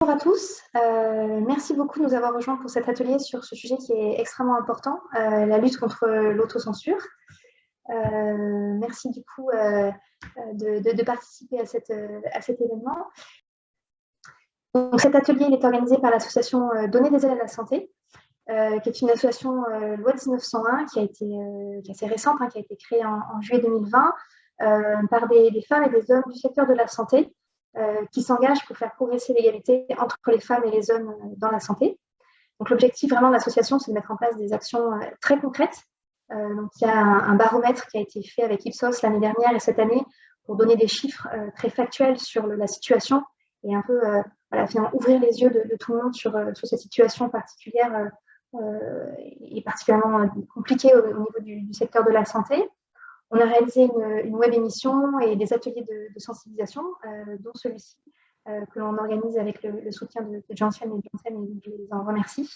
Bonjour à tous, merci beaucoup de nous avoir rejoints pour cet atelier sur ce sujet qui est extrêmement important, la lutte contre l'autocensure. Merci du coup de participer à cet événement. Donc, cet atelier il est organisé par l'association Donner des ailes à la santé, qui est une association loi 1901 qui est assez récente, qui a été créée en juillet 2020 par des femmes et des hommes du secteur de la santé qui s'engagent pour faire progresser l'égalité entre les femmes et les hommes dans la santé. Donc, l'objectif vraiment de l'association, c'est de mettre en place des actions très concrètes. Donc, il y a un baromètre qui a été fait avec Ipsos l'année dernière et cette année pour donner des chiffres très factuels sur la situation et un peu finalement ouvrir les yeux de tout le monde sur cette situation particulière et particulièrement compliquée au niveau du secteur de la santé. On a réalisé une web émission et des ateliers de sensibilisation, dont celui-ci, que l'on organise avec le soutien de Janssen et Janssen, et je les en remercie.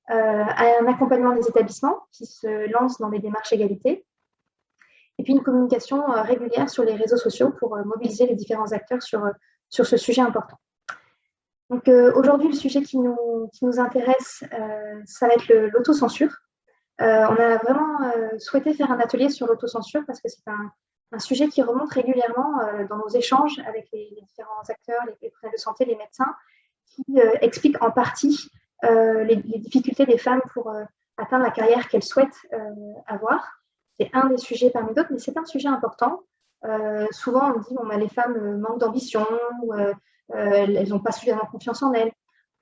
Un accompagnement des établissements qui se lancent dans des démarches égalité. Et puis une communication régulière sur les réseaux sociaux pour mobiliser les différents acteurs sur ce sujet important. Donc aujourd'hui, le sujet qui nous intéresse, ça va être l'autocensure. On a vraiment souhaité faire un atelier sur l'autocensure parce que c'est un sujet qui remonte régulièrement dans nos échanges avec les différents acteurs, les professionnels de santé, les médecins, qui expliquent en partie les difficultés des femmes pour atteindre la carrière qu'elles souhaitent avoir. C'est un des sujets parmi d'autres, mais c'est un sujet important. Souvent, on dit que les femmes manquent d'ambition ou elles n'ont pas suffisamment confiance en elles.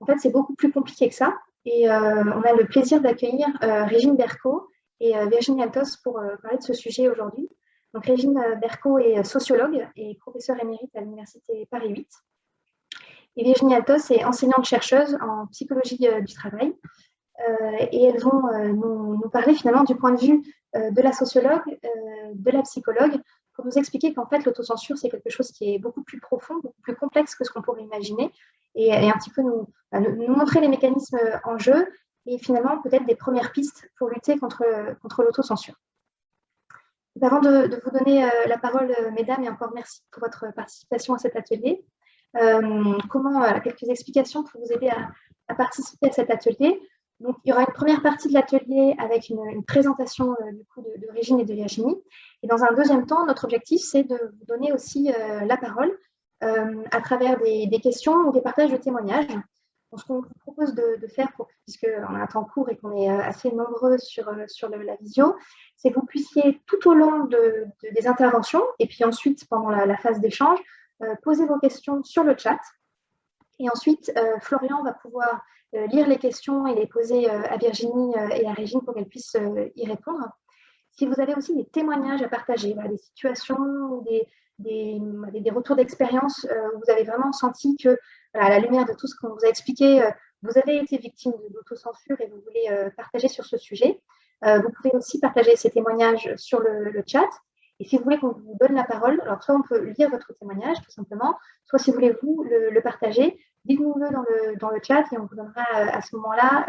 En fait, c'est beaucoup plus compliqué que ça. Et on a le plaisir d'accueillir Régine Berco et Virginie Altos pour parler de ce sujet aujourd'hui. Donc, Régine Berco est sociologue et professeure émérite à l'Université Paris 8. Et Virginie Altos est enseignante-chercheuse en psychologie du travail. Et elles vont nous parler finalement du point de vue de la sociologue, de la psychologue, pour nous expliquer qu'en fait, l'autocensure, c'est quelque chose qui est beaucoup plus profond, beaucoup plus complexe que ce qu'on pourrait imaginer, et un petit peu nous montrer les mécanismes en jeu et finalement peut-être des premières pistes pour lutter contre l'autocensure. Avant de vous donner la parole, mesdames, et encore merci pour votre participation à cet atelier, quelques explications pour vous aider à participer à cet atelier. Donc, il y aura une première partie de l'atelier avec une présentation du coup de Régine et de Virginie. Et dans un deuxième temps, notre objectif, c'est de vous donner aussi la parole à travers des questions ou des partages de témoignages. Donc, ce qu'on vous propose de faire, puisqu'on a un temps court et qu'on est assez nombreux sur la visio, c'est que vous puissiez tout au long des interventions et puis ensuite pendant la phase d'échange, poser vos questions sur le chat. Et ensuite, Florian va pouvoir lire les questions et les poser à Virginie et à Régine pour qu'elles puissent y répondre. Si vous avez aussi des témoignages à partager, des situations ou des retours d'expérience où vous avez vraiment senti que, à la lumière de tout ce qu'on vous a expliqué, vous avez été victime de l'autocensure et vous voulez partager sur ce sujet, vous pouvez aussi partager ces témoignages sur le chat. Et si vous voulez qu'on vous donne la parole, alors soit on peut lire votre témoignage tout simplement, soit si vous voulez vous le partager, dites-nous-le dans le chat et on vous donnera à ce moment-là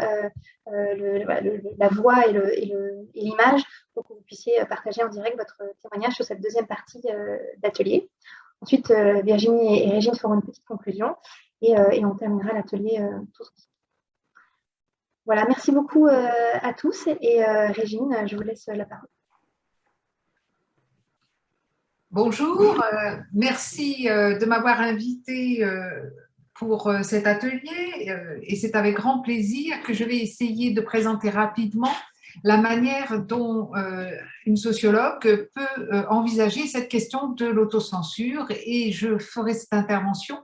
la voix et l'image pour que vous puissiez partager en direct votre témoignage sur cette deuxième partie d'atelier. Ensuite, Virginie et Régine feront une petite conclusion et on terminera l'atelier tous ensemble. Voilà, merci beaucoup à tous et Régine, je vous laisse la parole. Bonjour, merci de m'avoir invité pour cet atelier et c'est avec grand plaisir que je vais essayer de présenter rapidement la manière dont une sociologue peut envisager cette question de l'autocensure, et je ferai cette intervention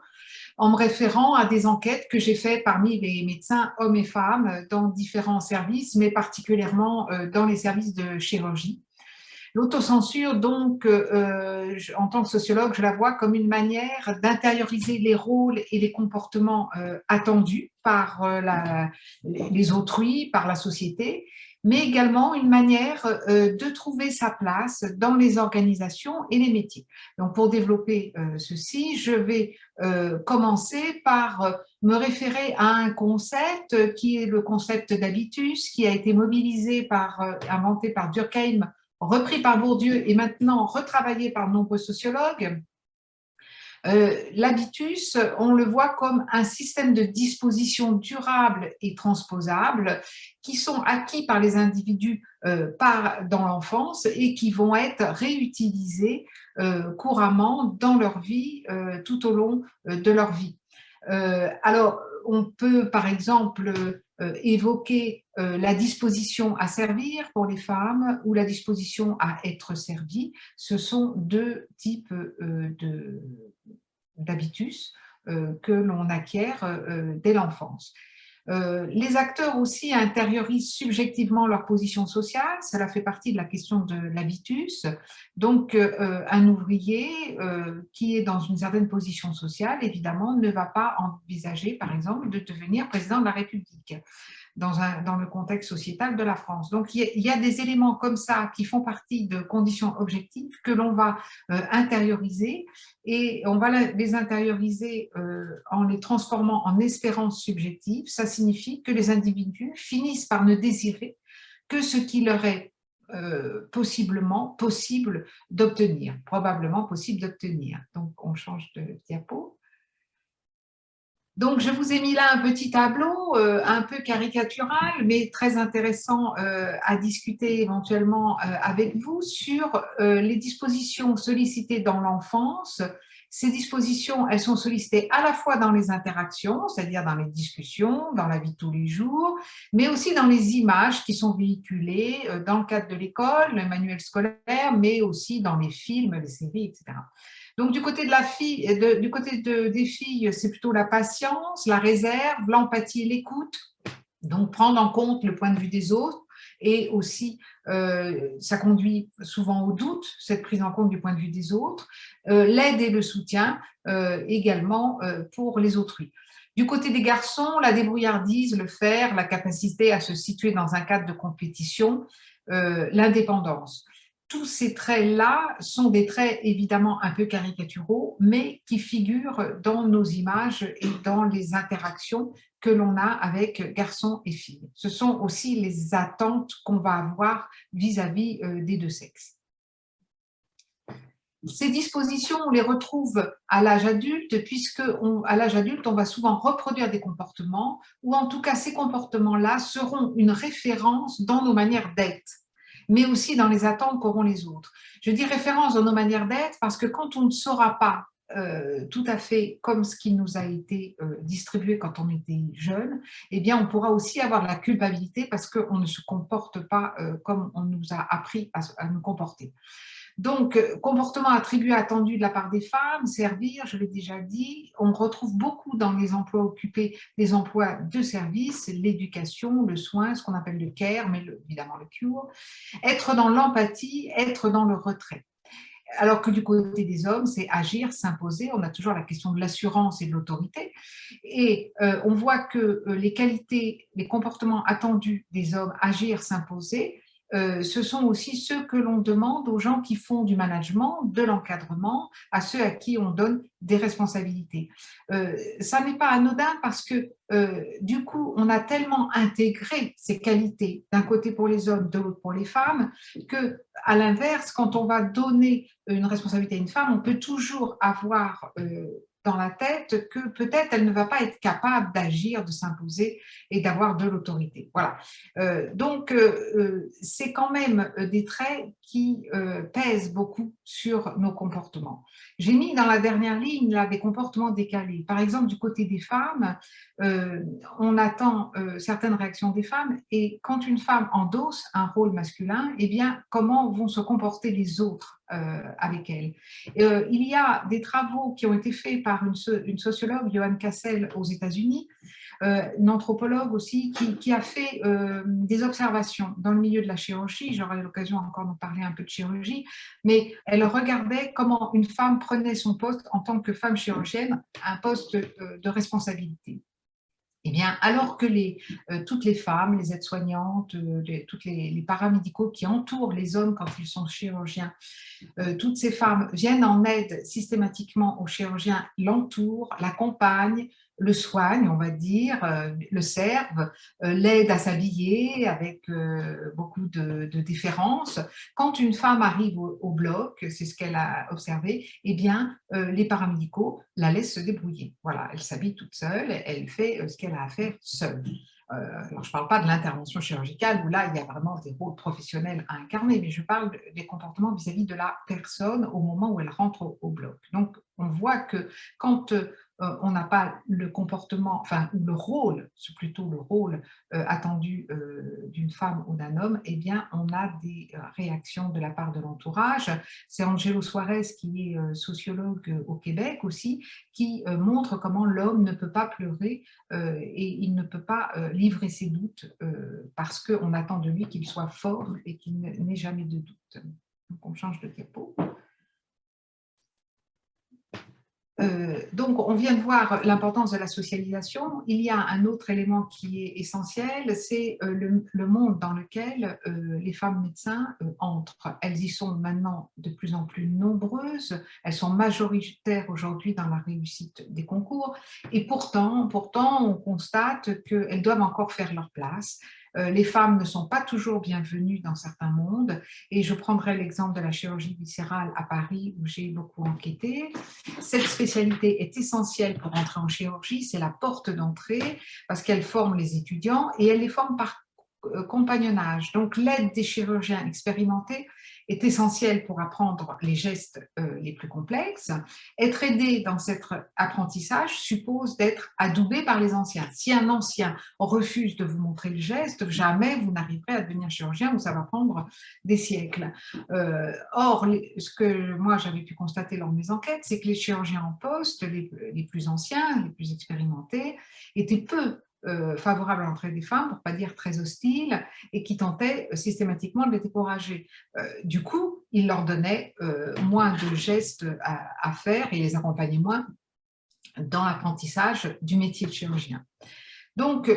en me référant à des enquêtes que j'ai faites parmi les médecins hommes et femmes dans différents services, mais particulièrement dans les services de chirurgie. L'autocensure, donc, en tant que sociologue, je la vois comme une manière d'intérioriser les rôles et les comportements attendus par les autrui, par la société, mais également une manière de trouver sa place dans les organisations et les métiers. Donc, pour développer ceci, je vais commencer par me référer à un concept qui est le concept d'habitus, qui a été inventé par Durkheim, repris par Bourdieu et maintenant retravaillé par de nombreux sociologues. L'habitus, on le voit comme un système de dispositions durables et transposables qui sont acquis par les individus dans l'enfance et qui vont être réutilisés couramment dans leur vie, tout au long de leur vie. Alors, on peut par exemple évoquer la disposition à servir pour les femmes ou la disposition à être servie. Ce sont deux types d'habitus que l'on acquiert dès l'enfance. Les acteurs aussi intériorisent subjectivement leur position sociale, cela fait partie de la question de l'habitus. Donc, un ouvrier qui est dans une certaine position sociale, évidemment, ne va pas envisager, par exemple, de devenir président de la République dans le contexte sociétal de la France. Donc, il y a des éléments comme ça qui font partie de conditions objectives que l'on va intérioriser, et on va les intérioriser en les transformant en espérances subjectives. Ça signifie que les individus finissent par ne désirer que ce qui leur est probablement possible d'obtenir. Donc, on change de diapo. Donc, je vous ai mis là un petit tableau un peu caricatural, mais très intéressant à discuter éventuellement avec vous sur les dispositions sollicitées dans l'enfance. Ces dispositions, elles sont sollicitées à la fois dans les interactions, c'est-à-dire dans les discussions, dans la vie de tous les jours, mais aussi dans les images qui sont véhiculées dans le cadre de l'école, le manuel scolaire, mais aussi dans les films, les séries, etc. Donc, du côté des filles, c'est plutôt la patience, la réserve, l'empathie et l'écoute. Donc, prendre en compte le point de vue des autres, et aussi, ça conduit souvent au doute, cette prise en compte du point de vue des autres, l'aide et le soutien également pour les autrui. Du côté des garçons, la débrouillardise, le faire, la capacité à se situer dans un cadre de compétition, l'indépendance. Tous ces traits-là sont des traits évidemment un peu caricaturaux, mais qui figurent dans nos images et dans les interactions que l'on a avec garçons et filles. Ce sont aussi les attentes qu'on va avoir vis-à-vis des deux sexes. Ces dispositions, on les retrouve à l'âge adulte, puisque à l'âge adulte, on va souvent reproduire des comportements, ou en tout cas, ces comportements-là seront une référence dans nos manières d'être, mais aussi dans les attentes qu'auront les autres. Je dis référence dans nos manières d'être parce que quand on ne saura pas tout à fait comme ce qui nous a été distribué quand on était jeune, eh bien on pourra aussi avoir de la culpabilité parce qu'on ne se comporte pas comme on nous a appris à nous comporter. Donc, comportement attribué attendu de la part des femmes, servir, je l'ai déjà dit, on retrouve beaucoup dans les emplois occupés des emplois de service, l'éducation, le soin, ce qu'on appelle le care, mais évidemment le cure, être dans l'empathie, être dans le retrait. Alors que du côté des hommes, c'est agir, s'imposer. On a toujours la question de l'assurance et de l'autorité. Et on voit que les qualités, les comportements attendus des hommes, agir, s'imposer, ce sont aussi ceux que l'on demande aux gens qui font du management, de l'encadrement, à ceux à qui on donne des responsabilités. Ça n'est pas anodin parce que du coup, on a tellement intégré ces qualités d'un côté pour les hommes, de l'autre pour les femmes, que à l'inverse, quand on va donner une responsabilité à une femme, on peut toujours avoir dans la tête que peut-être elle ne va pas être capable d'agir, de s'imposer et d'avoir de l'autorité. Voilà. Donc, c'est quand même des traits qui pèsent beaucoup sur nos comportements. J'ai mis dans la dernière ligne là, des comportements décalés. Par exemple, du côté des femmes, on attend certaines réactions des femmes, et quand une femme endosse un rôle masculin, eh bien, comment vont se comporter les autres avec elle. Il y a des travaux qui ont été faits par une sociologue, Joanne Cassel, aux États-Unis, une anthropologue aussi, qui a fait des observations dans le milieu de la chirurgie. J'aurai l'occasion encore d'en parler un peu de chirurgie, mais elle regardait comment une femme prenait son poste en tant que femme chirurgienne, un poste de responsabilité. Eh bien, alors que toutes les femmes, les aides-soignantes, tous les paramédicaux qui entourent les hommes quand ils sont chirurgiens, toutes ces femmes viennent en aide systématiquement aux chirurgiens, l'entourent, l'accompagnent, le soigne, on va dire, le serve, l'aide à s'habiller avec beaucoup de déférence. Quand une femme arrive au bloc, c'est ce qu'elle a observé, eh bien, les paramédicaux la laissent se débrouiller. Voilà, elle s'habille toute seule, elle fait ce qu'elle a à faire seule. Alors, je ne parle pas de l'intervention chirurgicale où là, il y a vraiment des rôles professionnels à incarner, mais je parle des comportements vis-à-vis de la personne au moment où elle rentre au bloc. Donc, on voit que quand on n'a pas le comportement, enfin, ou le rôle, c'est plutôt le rôle attendu d'une femme ou d'un homme, eh bien, on a des réactions de la part de l'entourage. C'est Angelo Suarez, qui est sociologue au Québec aussi, qui montre comment l'homme ne peut pas pleurer et il ne peut pas livrer ses doutes parce qu'on attend de lui qu'il soit fort et qu'il n'ait jamais de doute. Donc, on change de diapo. Donc, on vient de voir l'importance de la socialisation. Il y a un autre élément qui est essentiel, c'est le monde dans lequel les femmes médecins entrent. Elles y sont maintenant de plus en plus nombreuses. Elles sont majoritaires aujourd'hui dans la réussite des concours. Et pourtant, on constate qu'elles doivent encore faire leur place. Les femmes ne sont pas toujours bienvenues dans certains mondes. Et je prendrai l'exemple de la chirurgie viscérale à Paris, où j'ai beaucoup enquêté. Cette spécialité est essentielle pour entrer en chirurgie, c'est la porte d'entrée parce qu'elle forme les étudiants et elle les forme par compagnonnage. Donc, l'aide des chirurgiens expérimentés est essentielle pour apprendre les gestes les plus complexes. Être aidé dans cet apprentissage suppose d'être adoubé par les anciens. Si un ancien refuse de vous montrer le geste, jamais vous n'arriverez à devenir chirurgien ou ça va prendre des siècles. Or, ce que moi j'avais pu constater lors de mes enquêtes, c'est que les chirurgiens en poste, les plus anciens, les plus expérimentés, étaient peu favorables à l'entrée des femmes, pour ne pas dire très hostiles, et qui tentaient systématiquement de les décourager. Du coup, ils leur donnaient moins de gestes à faire et les accompagnaient moins dans l'apprentissage du métier de chirurgien. Donc,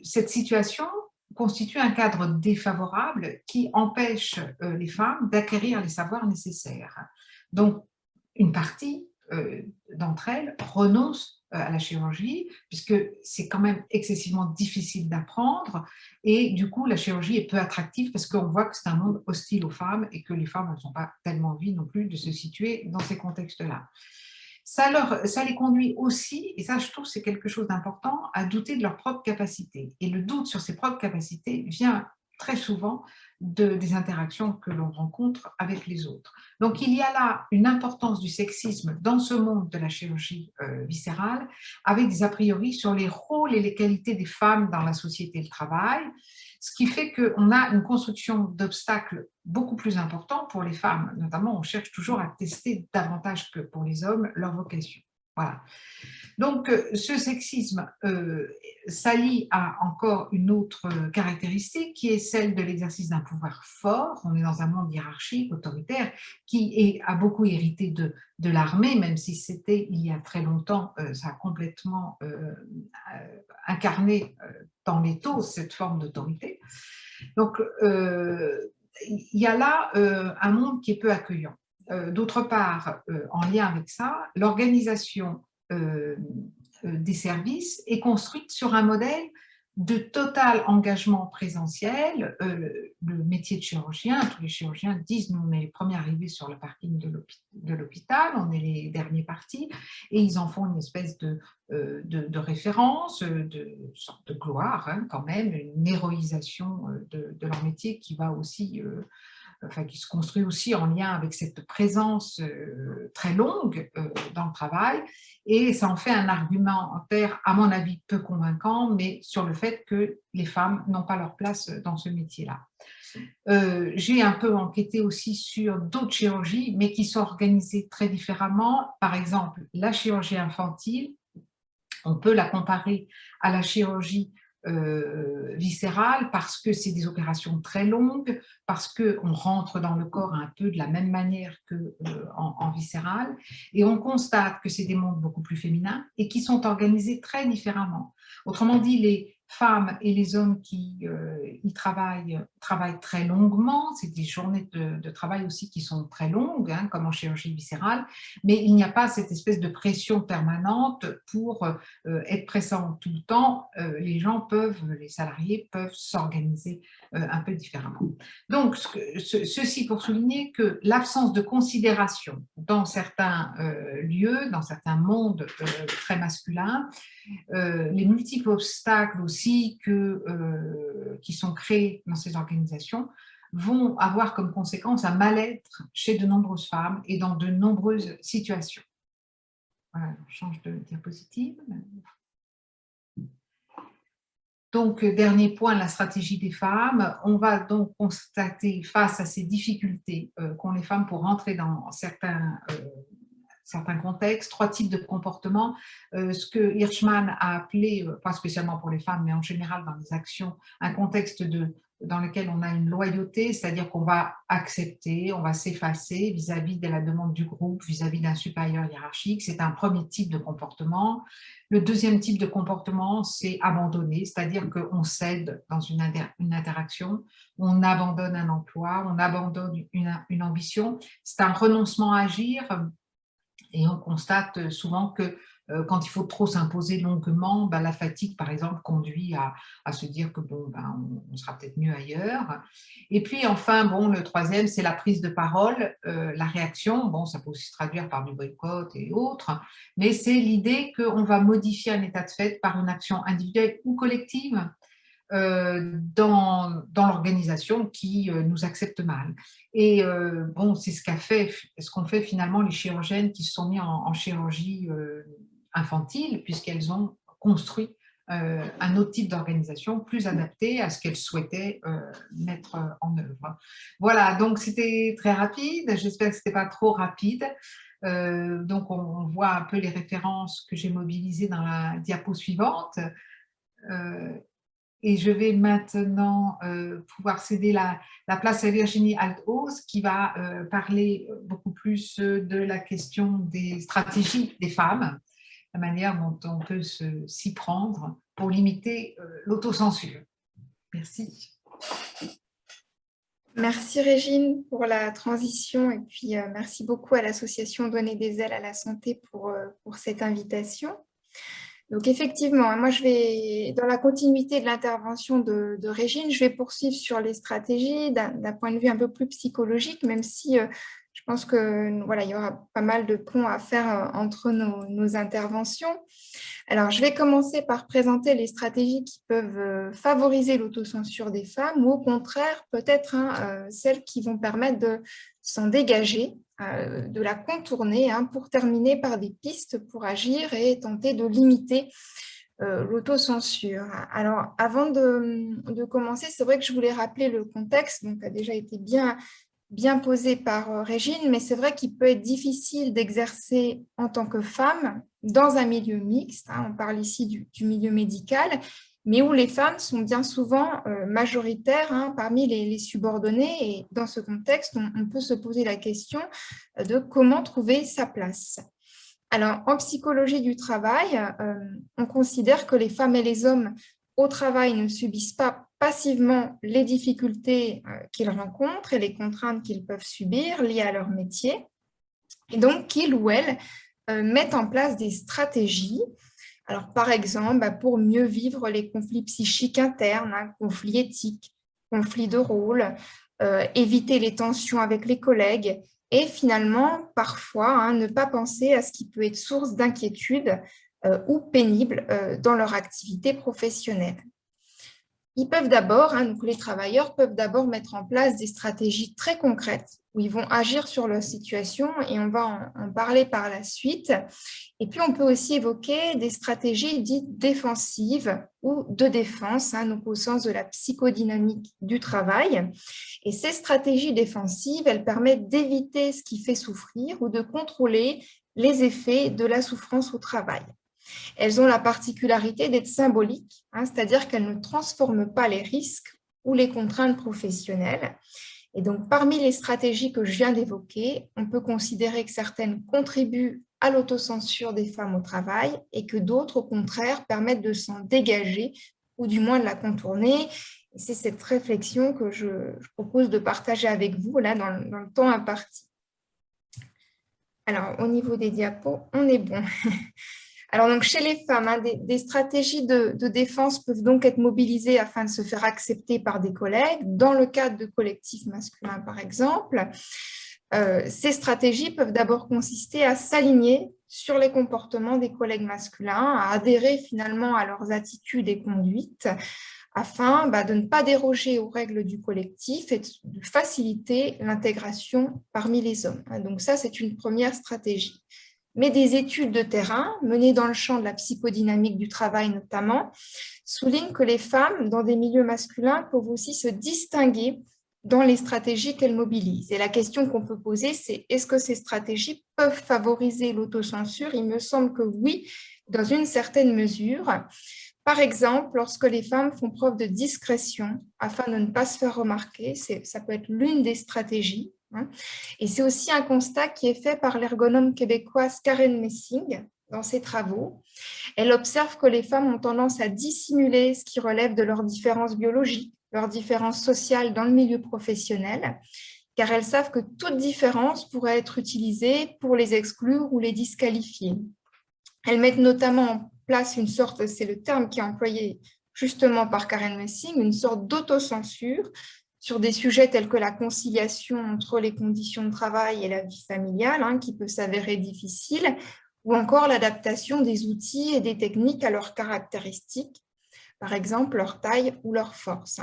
cette situation constitue un cadre défavorable qui empêche les femmes d'acquérir les savoirs nécessaires. Donc, une partie d'entre elles renoncent à la chirurgie, puisque c'est quand même excessivement difficile d'apprendre, et du coup, la chirurgie est peu attractive parce qu'on voit que c'est un monde hostile aux femmes et que les femmes n'ont pas tellement envie non plus de se situer dans ces contextes-là. Ça les conduit aussi, et ça je trouve c'est quelque chose d'important, à douter de leurs propres capacités. Et le doute sur ses propres capacités vient très souvent des interactions que l'on rencontre avec les autres. Donc il y a là une importance du sexisme dans ce monde de la chirurgie viscérale, avec des a priori sur les rôles et les qualités des femmes dans la société et le travail, ce qui fait qu'on a une construction d'obstacles beaucoup plus importants pour les femmes. Notamment, on cherche toujours à tester davantage que pour les hommes leur vocation. Voilà. Donc, ce sexisme s'allie à encore une autre caractéristique qui est celle de l'exercice d'un pouvoir fort. On est dans un monde hiérarchique, autoritaire, qui a beaucoup hérité de l'armée, même si c'était il y a très longtemps, ça a complètement incarné dans l'éthos cette forme d'autorité. Donc, il y a là un monde qui est peu accueillant. D'autre part, en lien avec ça, l'organisation des services est construite sur un modèle de total engagement présentiel. Le métier de chirurgien, tous les chirurgiens disent nous on est les premiers arrivés sur le parking de l'hôpital, on est les derniers partis, et ils en font une espèce de référence, de sorte de gloire quand même, une héroïsation de leur métier qui va aussi qui se construit aussi en lien avec cette présence très longue dans le travail, et ça en fait un argumentaire, à mon avis, peu convaincant, mais sur le fait que les femmes n'ont pas leur place dans ce métier-là. J'ai un peu enquêté aussi sur d'autres chirurgies, mais qui sont organisées très différemment. Par exemple, la chirurgie infantile, on peut la comparer à la chirurgie viscérale parce que c'est des opérations très longues, parce qu'on rentre dans le corps un peu de la même manière qu'en viscérale, et on constate que c'est des mondes beaucoup plus féminins et qui sont organisés très différemment. Autrement dit, femmes et les hommes qui y travaillent très longuement. C'est des journées de travail aussi qui sont très longues, hein, comme en chirurgie viscérale, mais il n'y a pas cette espèce de pression permanente pour être présent tout le temps. Les salariés peuvent s'organiser un peu différemment. Donc, ceci pour souligner que l'absence de considération dans certains lieux, dans certains mondes très masculins, les multiples obstacles aussi qui sont créés dans ces organisations vont avoir comme conséquence un mal-être chez de nombreuses femmes et dans de nombreuses situations. Voilà, on change de diapositive. Donc, dernier point, la stratégie des femmes. On va donc constater face à ces difficultés qu'ont les femmes pour rentrer dans certains contextes, 3 types de comportements. Ce que Hirschman a appelé, pas spécialement pour les femmes, mais en général dans les actions, un contexte dans lequel on a une loyauté, c'est-à-dire qu'on va accepter, on va s'effacer vis-à-vis de la demande du groupe, vis-à-vis d'un supérieur hiérarchique. C'est un premier type de comportement. Le deuxième type de comportement, c'est abandonner, c'est-à-dire qu'on cède dans une interaction, on abandonne un emploi, on abandonne une ambition. C'est un renoncement à agir. Et on constate souvent que quand il faut trop s'imposer longuement, la fatigue, par exemple, conduit à se dire que on sera peut-être mieux ailleurs. Et puis enfin, le troisième, c'est la prise de parole, la réaction. Ça peut aussi se traduire par du boycott et autres, mais c'est l'idée qu'on va modifier un état de fait par une action individuelle ou collective dans l'organisation qui nous accepte mal. Et c'est ce qu'ont fait finalement les chirurgiennes qui se sont mis en chirurgie infantile, puisqu'elles ont construit un autre type d'organisation plus adapté à ce qu'elles souhaitaient mettre en œuvre. Voilà, donc c'était très rapide, j'espère que ce n'était pas trop rapide. Donc on voit un peu les références que j'ai mobilisées dans la diapo suivante. Et je vais maintenant pouvoir céder la place à Virginie Althaus qui va parler beaucoup plus de la question des stratégies des femmes, la manière dont on peut s'y prendre pour limiter l'autocensure. Merci. Merci Régine pour la transition et puis merci beaucoup à l'association Donner des ailes à la santé pour cette invitation. Donc effectivement, moi je vais, dans la continuité de l'intervention de Régine, je vais poursuivre sur les stratégies d'un point de vue un peu plus psychologique, même si je pense que voilà, il y aura pas mal de ponts à faire entre nos interventions. Alors, je vais commencer par présenter les stratégies qui peuvent favoriser l'autocensure des femmes ou au contraire, peut-être celles qui vont permettre de s'en dégager, de la contourner pour terminer par des pistes pour agir et tenter de limiter l'autocensure. Alors, avant de commencer, c'est vrai que je voulais rappeler le contexte, donc a déjà été bien posé par Régine, mais c'est vrai qu'il peut être difficile d'exercer en tant que femme dans un milieu mixte, on parle ici du milieu médical, mais où les femmes sont bien souvent majoritaires parmi les subordonnés. Et dans ce contexte, on peut se poser la question de comment trouver sa place. Alors, en psychologie du travail, on considère que les femmes et les hommes au travail ne subissent pas passivement les difficultés qu'ils rencontrent et les contraintes qu'ils peuvent subir liées à leur métier, et donc qu'ils ou elles mettent en place des stratégies. Alors, par exemple, pour mieux vivre les conflits psychiques internes, conflits éthiques, conflits de rôle, éviter les tensions avec les collègues et finalement, parfois, ne pas penser à ce qui peut être source d'inquiétude ou pénible dans leur activité professionnelle. Ils peuvent d'abord, donc les travailleurs peuvent d'abord mettre en place des stratégies très concrètes où ils vont agir sur leur situation et on va en parler par la suite. Et puis, on peut aussi évoquer des stratégies dites défensives ou de défense, donc au sens de la psychodynamique du travail. Et ces stratégies défensives, elles permettent d'éviter ce qui fait souffrir ou de contrôler les effets de la souffrance au travail. Elles ont la particularité d'être symboliques, c'est-à-dire qu'elles ne transforment pas les risques ou les contraintes professionnelles. Et donc, parmi les stratégies que je viens d'évoquer, on peut considérer que certaines contribuent à l'autocensure des femmes au travail et que d'autres, au contraire, permettent de s'en dégager ou du moins de la contourner. Et c'est cette réflexion que je propose de partager avec vous là dans le temps imparti. Alors, au niveau des diapos, on est bon. Alors, donc, chez les femmes, hein, des stratégies de défense peuvent donc être mobilisées afin de se faire accepter par des collègues, dans le cadre de collectifs masculins, par exemple. Ces stratégies peuvent d'abord consister à s'aligner sur les comportements des collègues masculins, à adhérer finalement à leurs attitudes et conduites, afin de ne pas déroger aux règles du collectif et de faciliter l'intégration parmi les hommes. Donc ça, c'est une première stratégie. Mais des études de terrain, menées dans le champ de la psychodynamique du travail notamment, soulignent que les femmes, dans des milieux masculins, peuvent aussi se distinguer dans les stratégies qu'elles mobilisent. Et la question qu'on peut poser, c'est est-ce que ces stratégies peuvent favoriser l'autocensure? Il me semble que oui, dans une certaine mesure. Par exemple, lorsque les femmes font preuve de discrétion afin de ne pas se faire remarquer, ça peut être l'une des stratégies. Et c'est aussi un constat qui est fait par l'ergonome québécoise Karen Messing dans ses travaux. Elle observe que les femmes ont tendance à dissimuler ce qui relève de leurs différences biologiques, leurs différences sociales dans le milieu professionnel, car elles savent que toute différence pourrait être utilisée pour les exclure ou les disqualifier. Elles mettent notamment en place une sorte, c'est le terme qui est employé justement par Karen Messing, une sorte d'autocensure sur des sujets tels que la conciliation entre les conditions de travail et la vie familiale, qui peut s'avérer difficile, ou encore l'adaptation des outils et des techniques à leurs caractéristiques, par exemple leur taille ou leur force.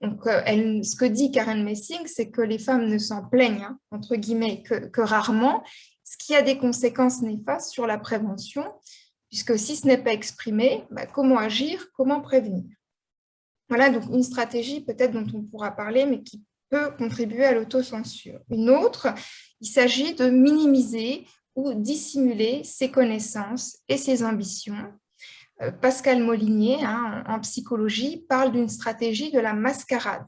Donc, ce que dit Karen Messing, c'est que les femmes ne s'en plaignent, entre guillemets, que rarement, ce qui a des conséquences néfastes sur la prévention, puisque si ce n'est pas exprimé, comment agir, comment prévenir? Voilà donc une stratégie peut-être dont on pourra parler, mais qui peut contribuer à l'autocensure. Une autre, il s'agit de minimiser ou dissimuler ses connaissances et ses ambitions. Pascal Molinier, en psychologie, parle d'une stratégie de la mascarade,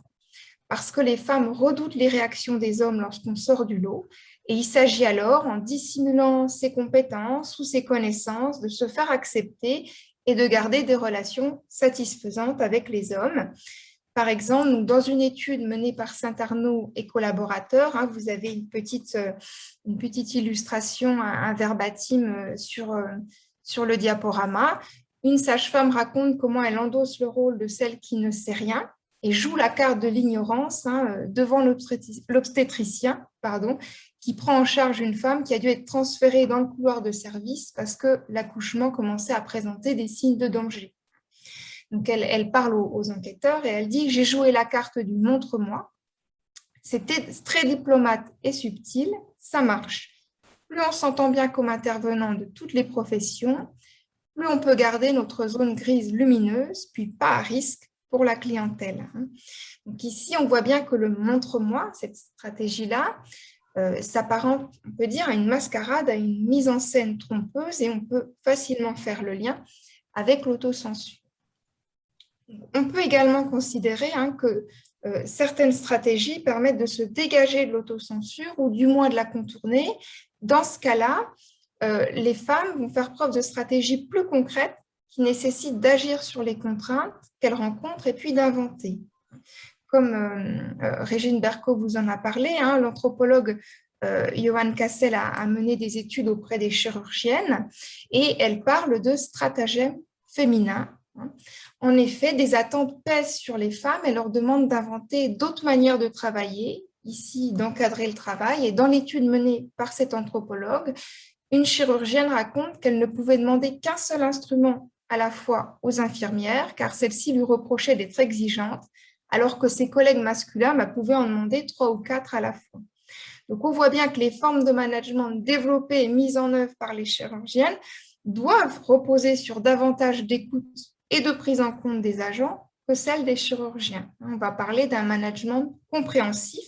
parce que les femmes redoutent les réactions des hommes lorsqu'on sort du lot, et il s'agit alors, en dissimulant ses compétences ou ses connaissances, de se faire accepter et de garder des relations satisfaisantes avec les hommes. Par exemple, dans une étude menée par Saint-Arnaud et collaborateurs, vous avez une petite illustration, un verbatim sur le diaporama. Une sage-femme raconte comment elle endosse le rôle de celle qui ne sait rien et joue la carte de l'ignorance devant l'obstétricien, qui prend en charge une femme qui a dû être transférée dans le couloir de service parce que l'accouchement commençait à présenter des signes de danger. Donc, elle parle aux enquêteurs et elle dit « J'ai joué la carte du montre-moi. C'était très diplomate et subtil, ça marche. Plus on s'entend bien comme intervenant de toutes les professions, plus on peut garder notre zone grise lumineuse, puis pas à risque pour la clientèle. » Donc ici, on voit bien que le montre-moi, cette stratégie-là, s'apparente, on peut dire, à une mascarade, à une mise en scène trompeuse, et on peut facilement faire le lien avec l'autocensure. On peut également considérer que certaines stratégies permettent de se dégager de l'autocensure ou du moins de la contourner. Dans ce cas-là, les femmes vont faire preuve de stratégies plus concrètes qui nécessitent d'agir sur les contraintes qu'elles rencontrent et puis d'inventer. Comme Régine Berco vous en a parlé, l'anthropologue Johan Cassel a mené des études auprès des chirurgiennes et elle parle de stratagèmes féminins. En effet, des attentes pèsent sur les femmes et leur demandent d'inventer d'autres manières de travailler, ici d'encadrer le travail. Et dans l'étude menée par cet anthropologue, une chirurgienne raconte qu'elle ne pouvait demander qu'un seul instrument à la fois aux infirmières, car celles-ci lui reprochaient d'être exigeantes, alors que ses collègues masculins pouvaient en demander 3 ou 4 à la fois. Donc on voit bien que les formes de management développées et mises en œuvre par les chirurgiennes doivent reposer sur davantage d'écoute et de prise en compte des agents que celles des chirurgiens. On va parler d'un management compréhensif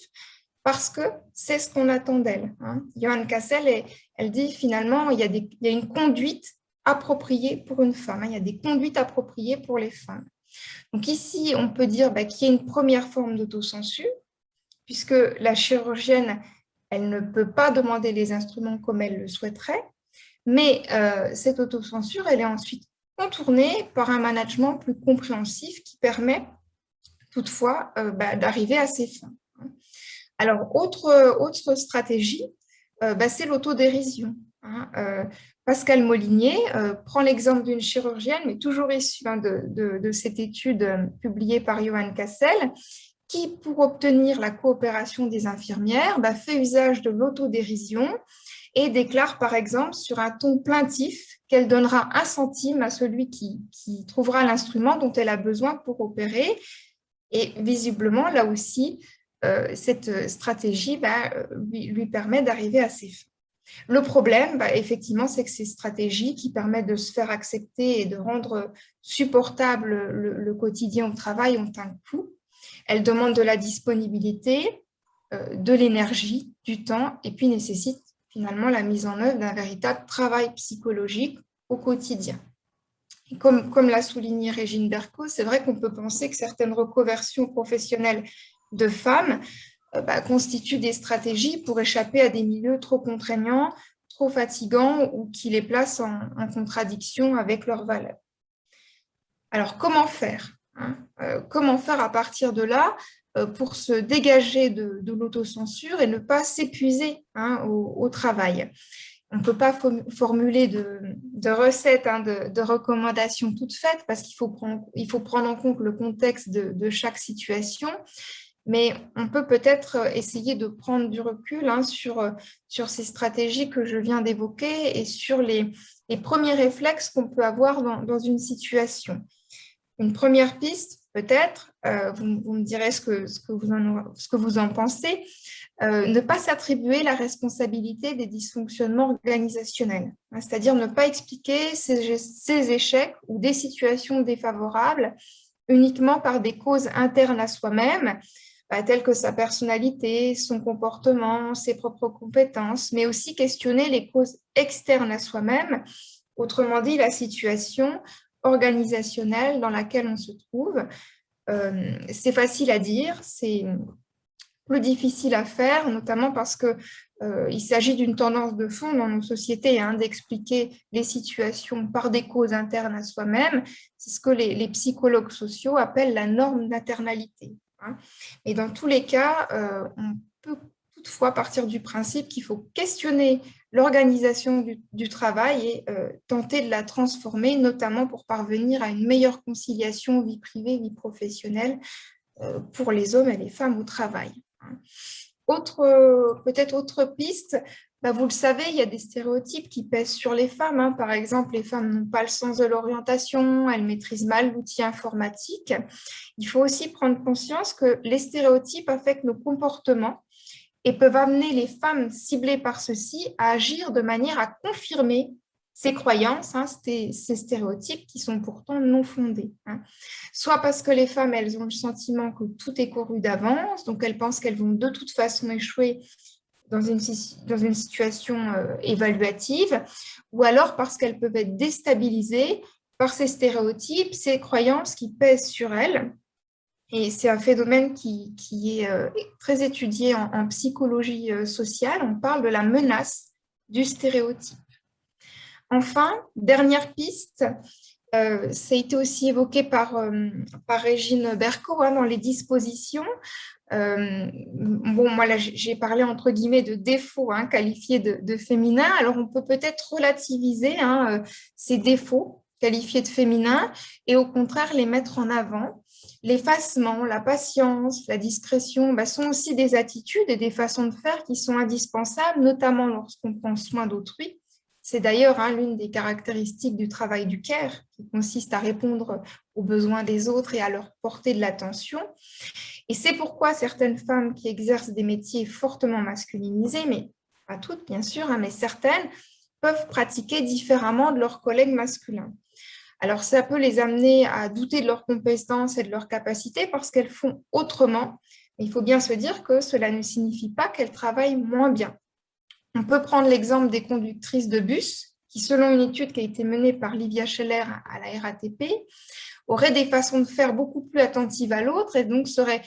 parce que c'est ce qu'on attend d'elle. Johan Cassel, elle dit finalement il y a une conduite appropriée pour une femme, il y a des conduites appropriées pour les femmes. Donc ici, on peut dire qu'il y a une première forme d'autocensure, puisque la chirurgienne, elle ne peut pas demander les instruments comme elle le souhaiterait, mais cette autocensure, elle est ensuite contournée par un management plus compréhensif qui permet toutefois d'arriver à ses fins. Alors, autre stratégie, c'est l'autodérision. Pascal Molinier prend l'exemple d'une chirurgienne, mais toujours issue de cette étude publiée par Johan Cassel, qui, pour obtenir la coopération des infirmières, fait usage de l'autodérision et déclare par exemple sur un ton plaintif qu'elle donnera 1 centime à celui qui trouvera l'instrument dont elle a besoin pour opérer. Et visiblement, là aussi, cette stratégie lui permet d'arriver à ses fins. Le problème, effectivement, c'est que ces stratégies qui permettent de se faire accepter et de rendre supportable le quotidien au travail ont un coût. Elles demandent de la disponibilité, de l'énergie, du temps, et puis nécessitent finalement la mise en œuvre d'un véritable travail psychologique au quotidien. Et comme l'a souligné Régine Berco, c'est vrai qu'on peut penser que certaines reconversions professionnelles de femmes constituent des stratégies pour échapper à des milieux trop contraignants, trop fatigants ou qui les placent en contradiction avec leurs valeurs. Alors, comment faire comment faire à partir de là pour se dégager de l'autocensure et ne pas s'épuiser au travail? On ne peut pas formuler de recettes, de recommandations toutes faites parce qu'il faut prendre en compte le contexte de chaque situation. Mais on peut peut-être essayer de prendre du recul sur ces stratégies que je viens d'évoquer et sur les premiers réflexes qu'on peut avoir dans une situation. Une première piste, peut-être, vous me direz ce que vous en pensez, ne pas s'attribuer la responsabilité des dysfonctionnements organisationnels, c'est-à-dire ne pas expliquer ces échecs ou des situations défavorables uniquement par des causes internes à soi-même, telles que sa personnalité, son comportement, ses propres compétences, mais aussi questionner les causes externes à soi-même, autrement dit la situation organisationnelle dans laquelle on se trouve. C'est facile à dire, c'est plus difficile à faire, notamment parce qu'il s'agit d'une tendance de fond dans nos sociétés d'expliquer les situations par des causes internes à soi-même. C'est ce que les psychologues sociaux appellent la norme d'internalité. Et dans tous les cas, on peut toutefois partir du principe qu'il faut questionner l'organisation du travail et tenter de la transformer, notamment pour parvenir à une meilleure conciliation vie privée, vie professionnelle pour les hommes et les femmes au travail. Peut-être autre piste, vous le savez, il y a des stéréotypes qui pèsent sur les femmes. Par exemple, les femmes n'ont pas le sens de l'orientation, elles maîtrisent mal l'outil informatique. Il faut aussi prendre conscience que les stéréotypes affectent nos comportements et peuvent amener les femmes ciblées par ceux-ci à agir de manière à confirmer ces croyances, ces stéréotypes qui sont pourtant non fondés. Soit parce que les femmes, elles ont le sentiment que tout est couru d'avance, donc elles pensent qu'elles vont de toute façon échouer dans une situation évaluative, ou alors parce qu'elles peuvent être déstabilisées par ces stéréotypes, ces croyances qui pèsent sur elles. Et c'est un phénomène qui est très étudié en psychologie sociale. On parle de la menace du stéréotype. Enfin, dernière piste, ça a été aussi évoqué par Régine Berco dans les dispositions. Moi, là, j'ai parlé entre guillemets de défauts qualifiés de féminins. Alors, on peut peut-être relativiser ces défauts qualifiés de féminins et au contraire les mettre en avant. L'effacement, la patience, la discrétion sont aussi des attitudes et des façons de faire qui sont indispensables, notamment lorsqu'on prend soin d'autrui. C'est d'ailleurs l'une des caractéristiques du travail du care, qui consiste à répondre aux besoins des autres et à leur porter de l'attention. Et c'est pourquoi certaines femmes qui exercent des métiers fortement masculinisés, mais pas toutes bien sûr, mais certaines, peuvent pratiquer différemment de leurs collègues masculins. Alors, ça peut les amener à douter de leurs compétences et de leurs capacités parce qu'elles font autrement. Mais il faut bien se dire que cela ne signifie pas qu'elles travaillent moins bien. On peut prendre l'exemple des conductrices de bus qui, selon une étude qui a été menée par Livia Scheller à la RATP, auraient des façons de faire beaucoup plus attentives à l'autre et donc seraient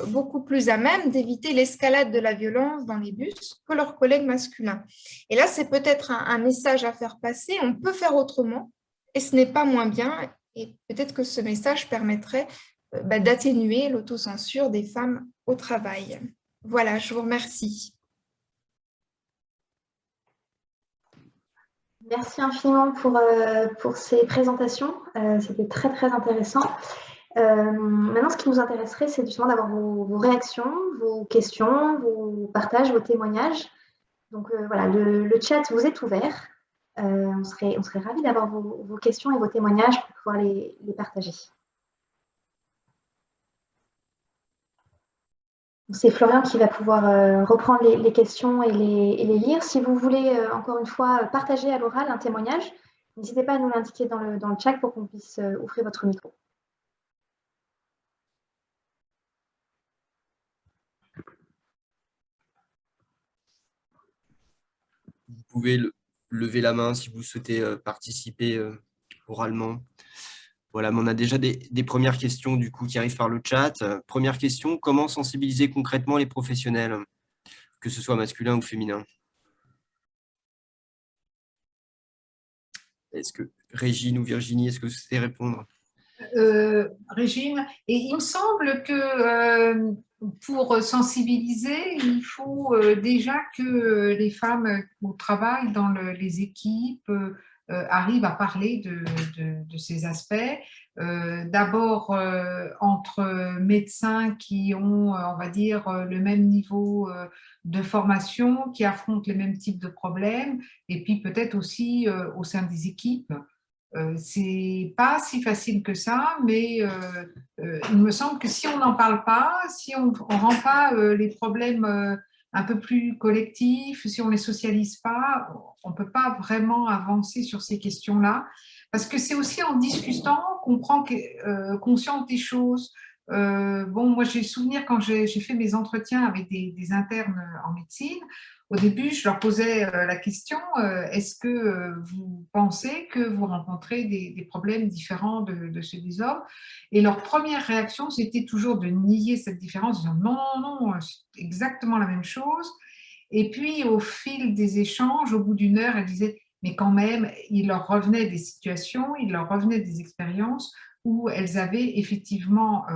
beaucoup plus à même d'éviter l'escalade de la violence dans les bus que leurs collègues masculins. Et là, c'est peut-être un message à faire passer. On peut faire autrement. et ce n'est pas moins bien. Et peut-être que ce message permettrait d'atténuer l'autocensure des femmes au travail. Voilà, je vous remercie. Merci infiniment pour ces présentations. C'était très, très intéressant. Maintenant, ce qui nous intéresserait, c'est justement d'avoir vos réactions, vos questions, vos partages, vos témoignages. Donc voilà, le chat vous est ouvert. On serait ravis d'avoir vos questions et vos témoignages pour pouvoir les partager. C'est Florian qui va pouvoir reprendre les questions et les lire. Si vous voulez, encore une fois, partager à l'oral un témoignage, n'hésitez pas à nous l'indiquer dans le chat pour qu'on puisse ouvrir votre micro. Vous pouvez lever la main si vous souhaitez participer oralement. Voilà, mais on a déjà des premières questions du coup qui arrivent par le chat. Première question, comment sensibiliser concrètement les professionnels, que ce soit masculin ou féminin? Est-ce que Régine ou Virginie, est-ce que vous souhaitez répondre? Régine, et il me semble que pour sensibiliser, il faut déjà que les femmes au travail, dans les équipes, arrivent à parler de ces aspects. D'abord entre médecins qui ont, on va dire, le même niveau de formation, qui affrontent les mêmes types de problèmes, et puis peut-être aussi au sein des équipes. C'est pas si facile que ça, mais il me semble que si on n'en parle pas, si on ne rend pas les problèmes un peu plus collectifs, si on ne les socialise pas, on ne peut pas vraiment avancer sur ces questions-là. Parce que c'est aussi en discutant qu'on prend conscience des choses. Bon, moi, j'ai souvenir quand j'ai fait mes entretiens avec des internes en médecine. Au début, je leur posais la question, est-ce que vous pensez que vous rencontrez des problèmes différents de ceux des hommes? Et leur première réaction, c'était toujours de nier cette différence, en disant non, non, non, c'est exactement la même chose. Et puis, au fil des échanges, au bout d'une heure, elles disaient, mais quand même, il leur revenait des situations, il leur revenait des expériences où elles avaient effectivement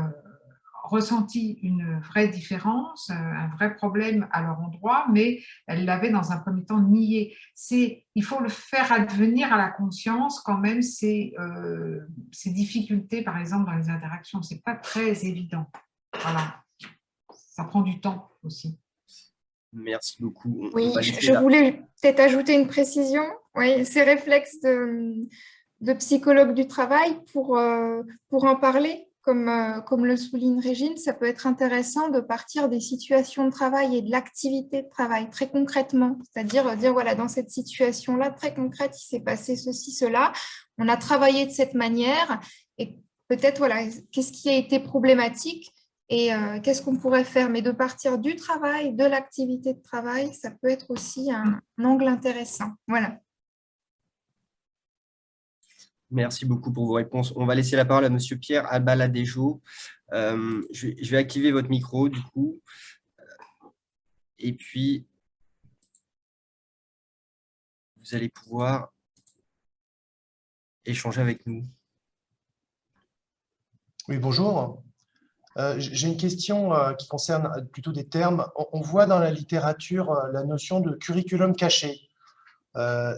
ressenti une vraie différence, un vrai problème à leur endroit, mais elles l'avaient dans un premier temps nié. Il faut le faire advenir à la conscience quand même ces difficultés, par exemple, dans les interactions. Ce n'est pas très évident. Voilà. Ça prend du temps aussi. Merci beaucoup. Oui, je voulais peut-être ajouter une précision. Oui, ces réflexes de psychologue du travail pour en parler. Comme le souligne Régine, ça peut être intéressant de partir des situations de travail et de l'activité de travail très concrètement, c'est-à-dire dire voilà, dans cette situation-là très concrète, il s'est passé ceci, cela, on a travaillé de cette manière et peut-être voilà, qu'est-ce qui a été problématique et qu'est-ce qu'on pourrait faire, mais de partir du travail, de l'activité de travail, ça peut être aussi un angle intéressant. Voilà. Merci beaucoup pour vos réponses. On va laisser la parole à Monsieur Pierre Albaladejo. Je vais activer votre micro du coup. Et puis, vous allez pouvoir échanger avec nous. Oui, bonjour. J'ai une question qui concerne plutôt des termes. On voit dans la littérature la notion de curriculum caché.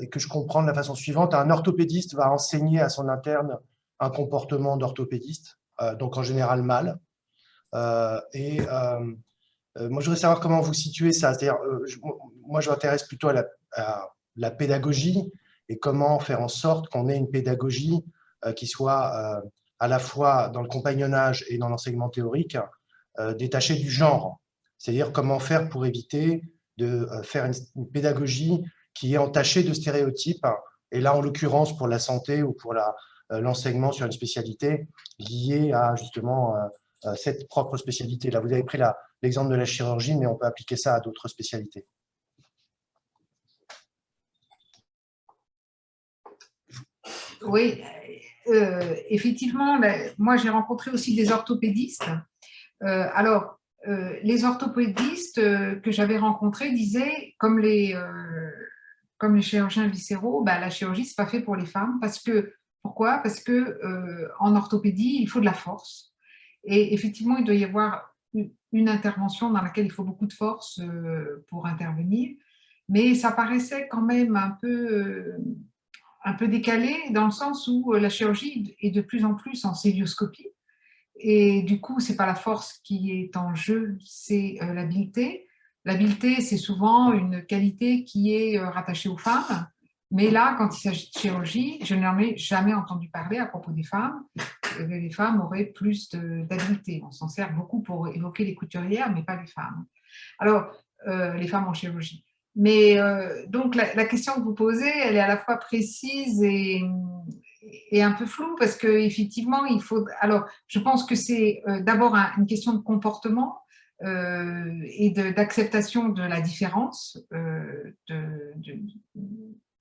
Et que je comprends de la façon suivante, un orthopédiste va enseigner à son interne un comportement d'orthopédiste, donc en général mal. Moi, je voudrais savoir comment vous situez ça. C'est-à-dire, moi, je m'intéresse plutôt à la pédagogie et comment faire en sorte qu'on ait une pédagogie qui soit à la fois dans le compagnonnage et dans l'enseignement théorique détachée du genre. C'est-à-dire comment faire pour éviter de faire une pédagogie qui est entachée de stéréotypes, et là, en l'occurrence, pour la santé ou pour l'enseignement sur une spécialité liée à justement cette propre spécialité. Là, vous avez pris l'exemple de la chirurgie, mais on peut appliquer ça à d'autres spécialités. Oui, effectivement, moi j'ai rencontré aussi des orthopédistes. Les orthopédistes que j'avais rencontrés disaient, comme les chirurgiens viscéraux, la chirurgie, ce n'est pas fait pour les femmes parce que Pourquoi? Parce que en orthopédie, il faut de la force. Et effectivement, il doit y avoir une intervention dans laquelle il faut beaucoup de force pour intervenir. Mais ça paraissait quand même un peu décalé dans le sens où la chirurgie est de plus en plus en célioscopie. Et du coup, ce n'est pas la force qui est en jeu, c'est l'habileté. L'habileté, c'est souvent une qualité qui est rattachée aux femmes. Mais là, quand il s'agit de chirurgie, je n'en ai jamais entendu parler à propos des femmes. Les femmes auraient plus d'habileté. On s'en sert beaucoup pour évoquer les couturières, mais pas les femmes. Alors, les femmes en chirurgie. Mais donc, la question que vous posez, elle est à la fois précise et un peu floue parce qu'effectivement, il faut… Alors, je pense que c'est d'abord une question de comportement et d'acceptation de la différence,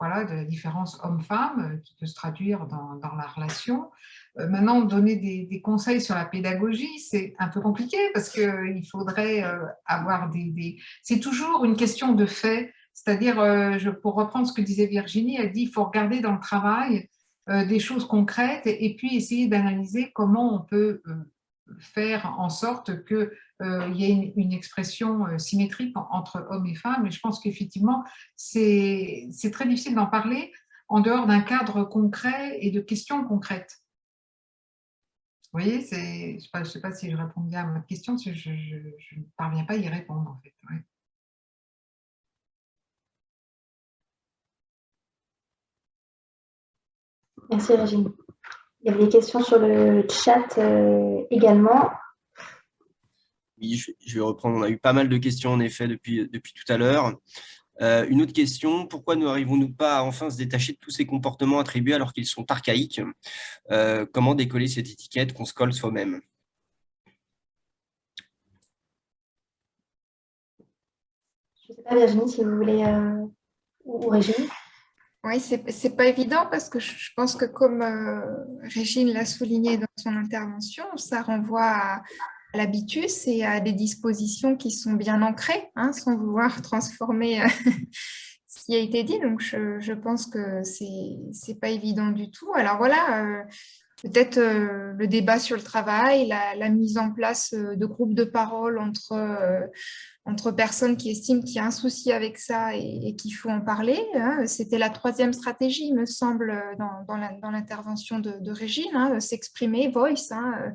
voilà, de la différence homme-femme qui peut se traduire dans la relation. Maintenant, donner des conseils sur la pédagogie, c'est un peu compliqué parce qu'il faudrait avoir C'est toujours une question de fait. C'est-à-dire, pour reprendre ce que disait Virginie, elle dit qu'il faut regarder dans le travail des choses concrètes et puis essayer d'analyser comment on peut faire en sorte qu'il y ait une expression symétrique entre hommes et femmes. Et je pense qu'effectivement, c'est très difficile d'en parler en dehors d'un cadre concret et de questions concrètes. Vous voyez, je ne sais pas si je réponds bien à votre question, parce que je ne parviens pas à y répondre, en fait. Ouais. Merci, Régine. Il y avait des questions sur le chat également. Oui, je vais reprendre. On a eu pas mal de questions, en effet, depuis tout à l'heure. Une autre question, pourquoi n'arrivons-nous pas à enfin se détacher de tous ces comportements attribués alors qu'ils sont archaïques? Comment décoller cette étiquette qu'on se colle soi-même? Je ne sais pas, Virginie, si vous voulez, ou Régine. Oui, c'est pas évident parce que je pense que comme Régine l'a souligné dans son intervention, ça renvoie à l'habitus et à des dispositions qui sont bien ancrées, hein, sans vouloir transformer ce qui a été dit. Donc, je pense que c'est pas évident du tout. Alors voilà, peut-être le débat sur le travail, la mise en place de groupes de parole entre personnes qui estiment qu'il y a un souci avec ça et qu'il faut en parler. Hein. C'était la 3e stratégie, il me semble, dans l'intervention de Régine, hein, s'exprimer, voice. Hein.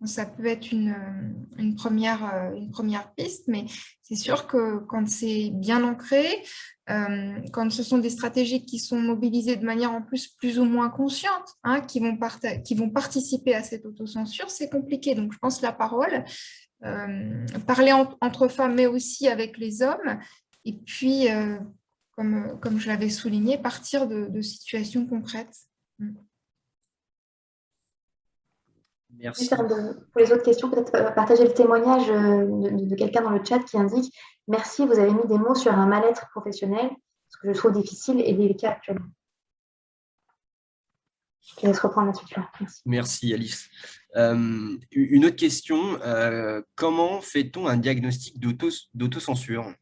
Ça peut être une première piste, mais c'est sûr que quand c'est bien ancré, quand ce sont des stratégies qui sont mobilisées de manière en plus ou moins consciente, hein, qui vont participer à cette autocensure, c'est compliqué. Donc, je pense la parole, parler entre femmes, mais aussi avec les hommes, et puis, comme je l'avais souligné, partir de situations concrètes. Merci. Pour les autres questions, peut-être partager le témoignage de quelqu'un dans le chat qui indique « Merci, vous avez mis des mots sur un mal-être professionnel, ce que je trouve difficile et délicat actuellement. » Je te laisse reprendre la suite. Merci. Merci, Alice. Une autre question, comment fait-on un diagnostic d'autocensure?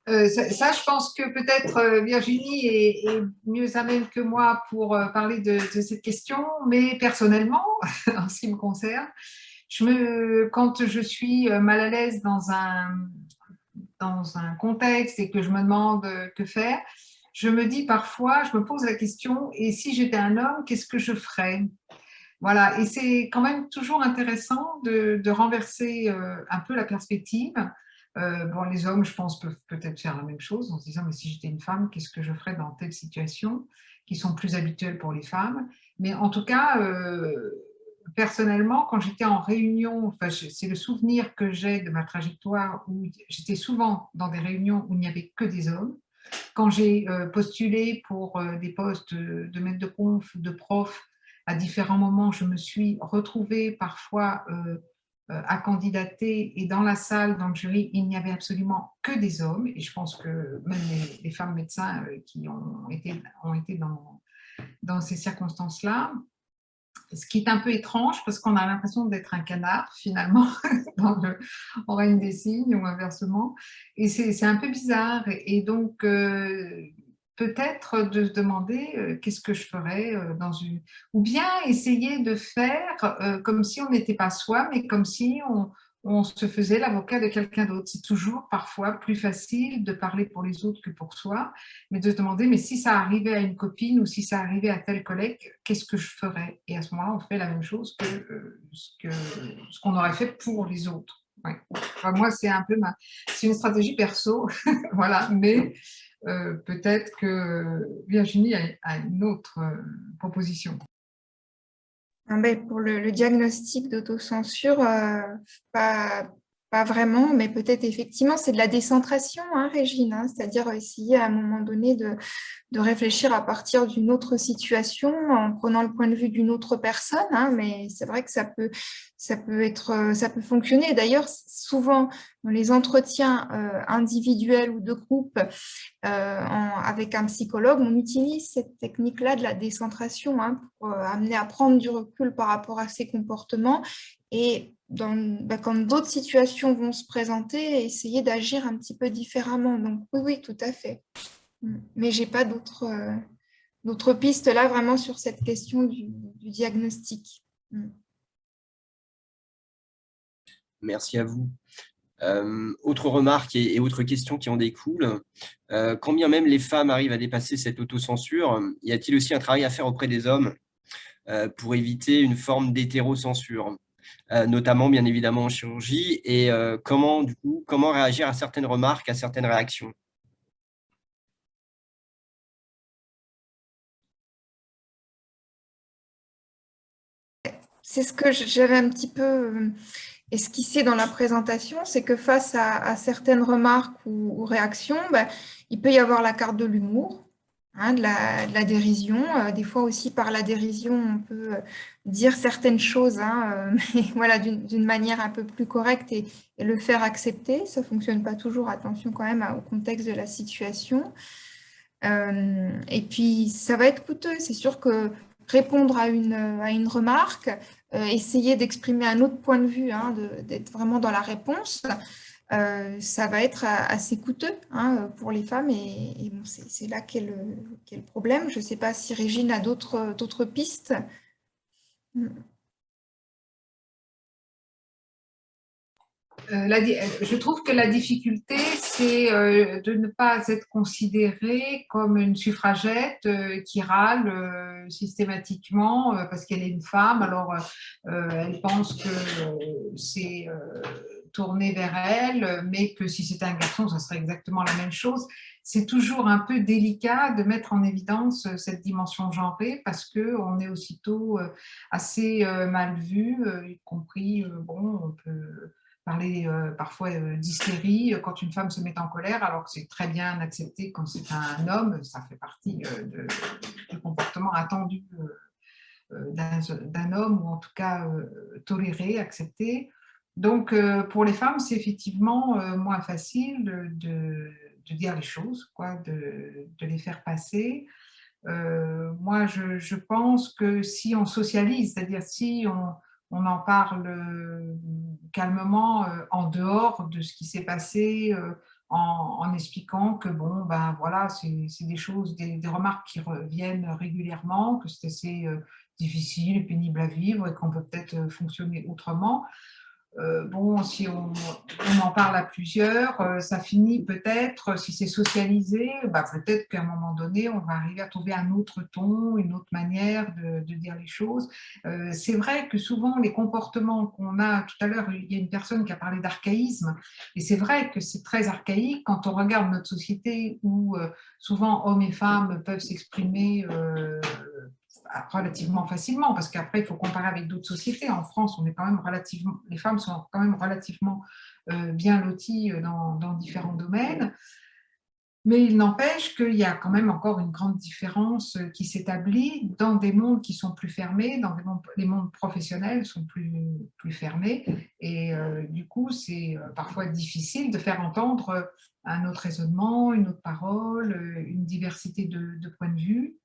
Ça, je pense que peut-être Virginie est mieux à même que moi pour parler de cette question, mais personnellement, en ce qui me concerne, quand je suis mal à l'aise dans un contexte et que je me demande que faire, je me dis parfois, je me pose la question, et si j'étais un homme, qu'est-ce que je ferais? Voilà, et c'est quand même toujours intéressant de renverser un peu la perspective. Bon, les hommes, je pense, peuvent peut-être faire la même chose en se disant, mais si j'étais une femme, qu'est-ce que je ferais dans telle situation, qui sont plus habituelles pour les femmes. Mais en tout cas, personnellement, quand j'étais en réunion, enfin, c'est le souvenir que j'ai de ma trajectoire où j'étais souvent dans des réunions où il n'y avait que des hommes. Quand j'ai postulé pour des postes de maître de conf ou de prof, à différents moments, je me suis retrouvée parfois à candidater et dans la salle, dans le jury, il n'y avait absolument que des hommes et je pense que même les femmes médecins qui ont été dans ces circonstances-là. Ce qui est un peu étrange parce qu'on a l'impression d'être un canard finalement dans on règne des signes ou inversement. Et c'est un peu bizarre. Et donc, peut-être de se demander qu'est-ce que je ferais dans une… Ou bien essayer de faire comme si on n'était pas soi, mais comme si on se faisait l'avocat de quelqu'un d'autre. C'est toujours parfois plus facile de parler pour les autres que pour soi, mais de se demander, mais si ça arrivait à une copine ou si ça arrivait à tel collègue, qu'est-ce que je ferais? Et à ce moment-là, on fait la même chose que ce qu'on aurait fait pour les autres. Ouais. Enfin, moi, c'est un peu c'est une stratégie perso, voilà, mais peut-être que Virginie a une autre proposition. Pour le diagnostic d'autocensure, pas vraiment, mais peut-être effectivement, c'est de la décentration, hein, Régine, hein, c'est-à-dire essayer à un moment donné de réfléchir à partir d'une autre situation en prenant le point de vue d'une autre personne, hein, mais c'est vrai que ça peut fonctionner. D'ailleurs, souvent, dans les entretiens individuels ou de groupe avec un psychologue, on utilise cette technique-là de la décentration, hein, pour amener à prendre du recul par rapport à ses comportements et quand d'autres situations vont se présenter, essayer d'agir un petit peu différemment. Donc oui, tout à fait. Mais je n'ai pas d'autres pistes là vraiment sur cette question du diagnostic. Merci à vous. Autre remarque et autre question qui en découle, quand bien même les femmes arrivent à dépasser cette autocensure, y a-t-il aussi un travail à faire auprès des hommes pour éviter une forme d'hétérocensure, notamment bien évidemment en chirurgie, et comment réagir à certaines remarques, à certaines réactions? C'est ce que j'avais un petit peu esquissé dans la présentation, c'est que face à certaines remarques ou réactions, il peut y avoir la carte de l'humour, hein, de la dérision. Des fois aussi, par la dérision, on peut dire certaines choses, hein, mais voilà, d'une manière un peu plus correcte et le faire accepter. Ça ne fonctionne pas toujours, attention quand même au contexte de la situation. Et puis, ça va être coûteux. C'est sûr que répondre à une remarque, essayer d'exprimer un autre point de vue, hein, d'être vraiment dans la réponse, ça va être assez coûteux, hein, pour les femmes. Et bon, c'est là qu'est le problème. Je ne sais pas si Régine a d'autres pistes. Je trouve que la difficulté, c'est de ne pas être considérée comme une suffragette qui râle systématiquement parce qu'elle est une femme. Alors, elle pense que c'est tourné vers elle, mais que si c'était un garçon, ça serait exactement la même chose. C'est toujours un peu délicat de mettre en évidence cette dimension genrée parce qu'on est aussitôt assez mal vu, y compris, bon, on peut parler parfois d'hystérie quand une femme se met en colère, alors que c'est très bien accepté quand c'est un homme, ça fait partie du comportement attendu d'un homme, ou en tout cas toléré, accepté. Donc pour les femmes, c'est effectivement moins facile de dire les choses, quoi, de les faire passer. Moi, je pense que si on socialise, c'est-à-dire si on en parle calmement en dehors de ce qui s'est passé, en expliquant que bon, ben voilà, c'est des choses, des remarques qui reviennent régulièrement, que c'est assez difficile et pénible à vivre et qu'on peut peut-être fonctionner autrement. Bon, si on en parle à plusieurs, ça finit peut-être, si c'est socialisé, peut-être qu'à un moment donné, on va arriver à trouver un autre ton, une autre manière de dire les choses. C'est vrai que souvent, les comportements qu'on a, tout à l'heure, il y a une personne qui a parlé d'archaïsme, et c'est vrai que c'est très archaïque quand on regarde notre société où souvent hommes et femmes peuvent s'exprimer relativement facilement, parce qu'après, il faut comparer avec d'autres sociétés. En France, on est quand même les femmes sont quand même relativement bien loties dans différents domaines. Mais il n'empêche qu'il y a quand même encore une grande différence qui s'établit dans des mondes qui sont plus fermés, les mondes professionnels sont plus fermés. Et du coup, c'est parfois difficile de faire entendre un autre raisonnement, une autre parole, une diversité de points de vue.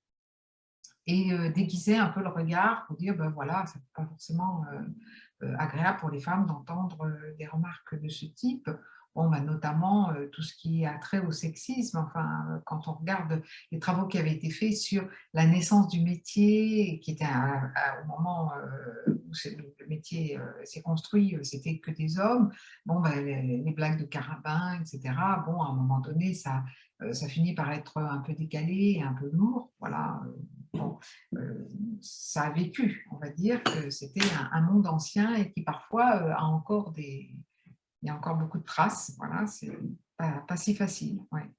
et déguisaient un peu le regard pour dire, ben voilà, c'est pas forcément agréable pour les femmes d'entendre des remarques de ce type. Bon, ben, notamment tout ce qui a trait au sexisme. Enfin, quand on regarde les travaux qui avaient été faits sur la naissance du métier, qui était au moment où le métier s'est construit, c'était que des hommes. Bon, ben, les blagues de carabin, etc. Bon, à un moment donné, ça finit par être un peu décalé et un peu lourd. Voilà. Bon, ça a vécu, on va dire que c'était un monde ancien et qui parfois a encore il y a encore beaucoup de traces. Voilà, c'est pas si facile. Ouais.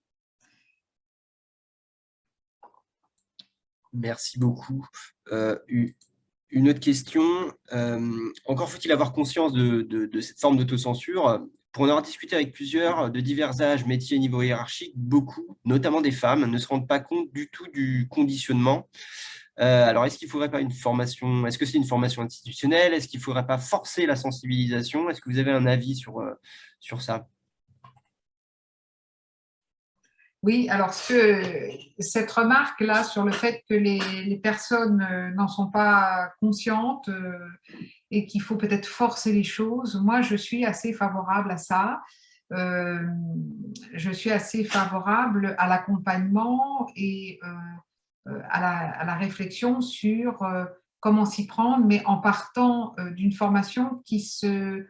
Merci beaucoup. Une autre question. Encore faut-il avoir conscience de cette forme d'autocensure. Pour en avoir discuté avec plusieurs de divers âges, métiers, niveau hiérarchique, beaucoup, notamment des femmes, ne se rendent pas compte du tout du conditionnement. Alors, est-ce qu'il ne faudrait pas une formation? Est-ce que c'est une formation institutionnelle? Est-ce qu'il ne faudrait pas forcer la sensibilisation? Est-ce que vous avez un avis sur ça? Oui, alors cette remarque-là sur le fait que les personnes n'en sont pas conscientes et qu'il faut peut-être forcer les choses, moi je suis assez favorable à ça. Je suis assez favorable à l'accompagnement et à la réflexion sur comment s'y prendre, mais en partant d'une formation qui se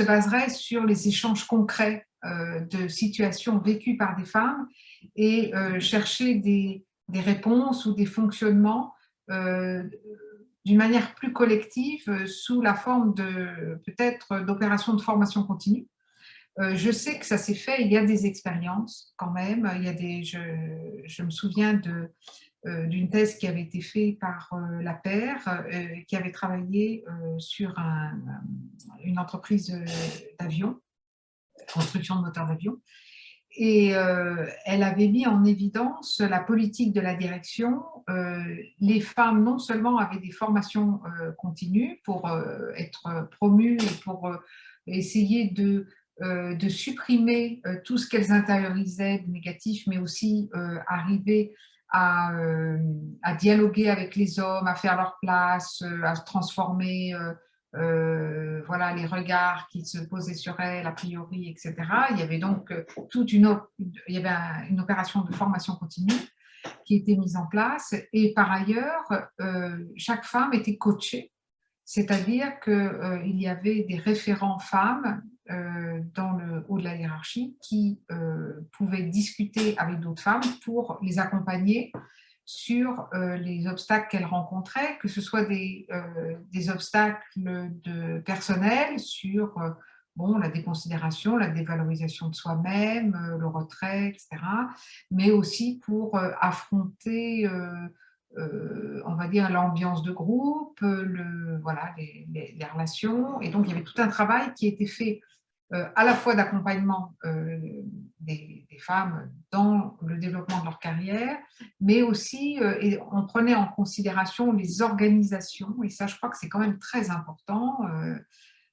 baserait sur les échanges concrets de situations vécues par des femmes et chercher des réponses ou des fonctionnements d'une manière plus collective sous la forme de peut-être d'opérations de formation continue. Je sais que ça s'est fait, il y a des expériences quand même, je me souviens d'une thèse qui avait été faite par la paire, qui avait travaillé sur une entreprise d'avion, construction de moteurs d'avion, et elle avait mis en évidence la politique de la direction. Les femmes, non seulement avaient des formations continues pour être promues et pour essayer de supprimer tout ce qu'elles intériorisaient de négatif, mais aussi arriver à dialoguer avec les hommes, à faire leur place, à transformer voilà, les regards qui se posaient sur elles, a priori, etc. Il y avait donc il y avait une opération de formation continue qui était mise en place. Et par ailleurs, chaque femme était coachée, c'est-à-dire qu'il y avait des référents femmes dans le haut de la hiérarchie qui pouvaient discuter avec d'autres femmes pour les accompagner sur les obstacles qu'elles rencontraient, que ce soit des obstacles personnels sur bon, la déconsidération, la dévalorisation de soi-même, le retrait, etc., mais aussi pour affronter on va dire l'ambiance de groupe, voilà, les relations. Et donc, il y avait tout un travail qui était fait à la fois d'accompagnement des femmes dans le développement de leur carrière, mais aussi, et on prenait en considération les organisations, et ça, je crois que c'est quand même très important,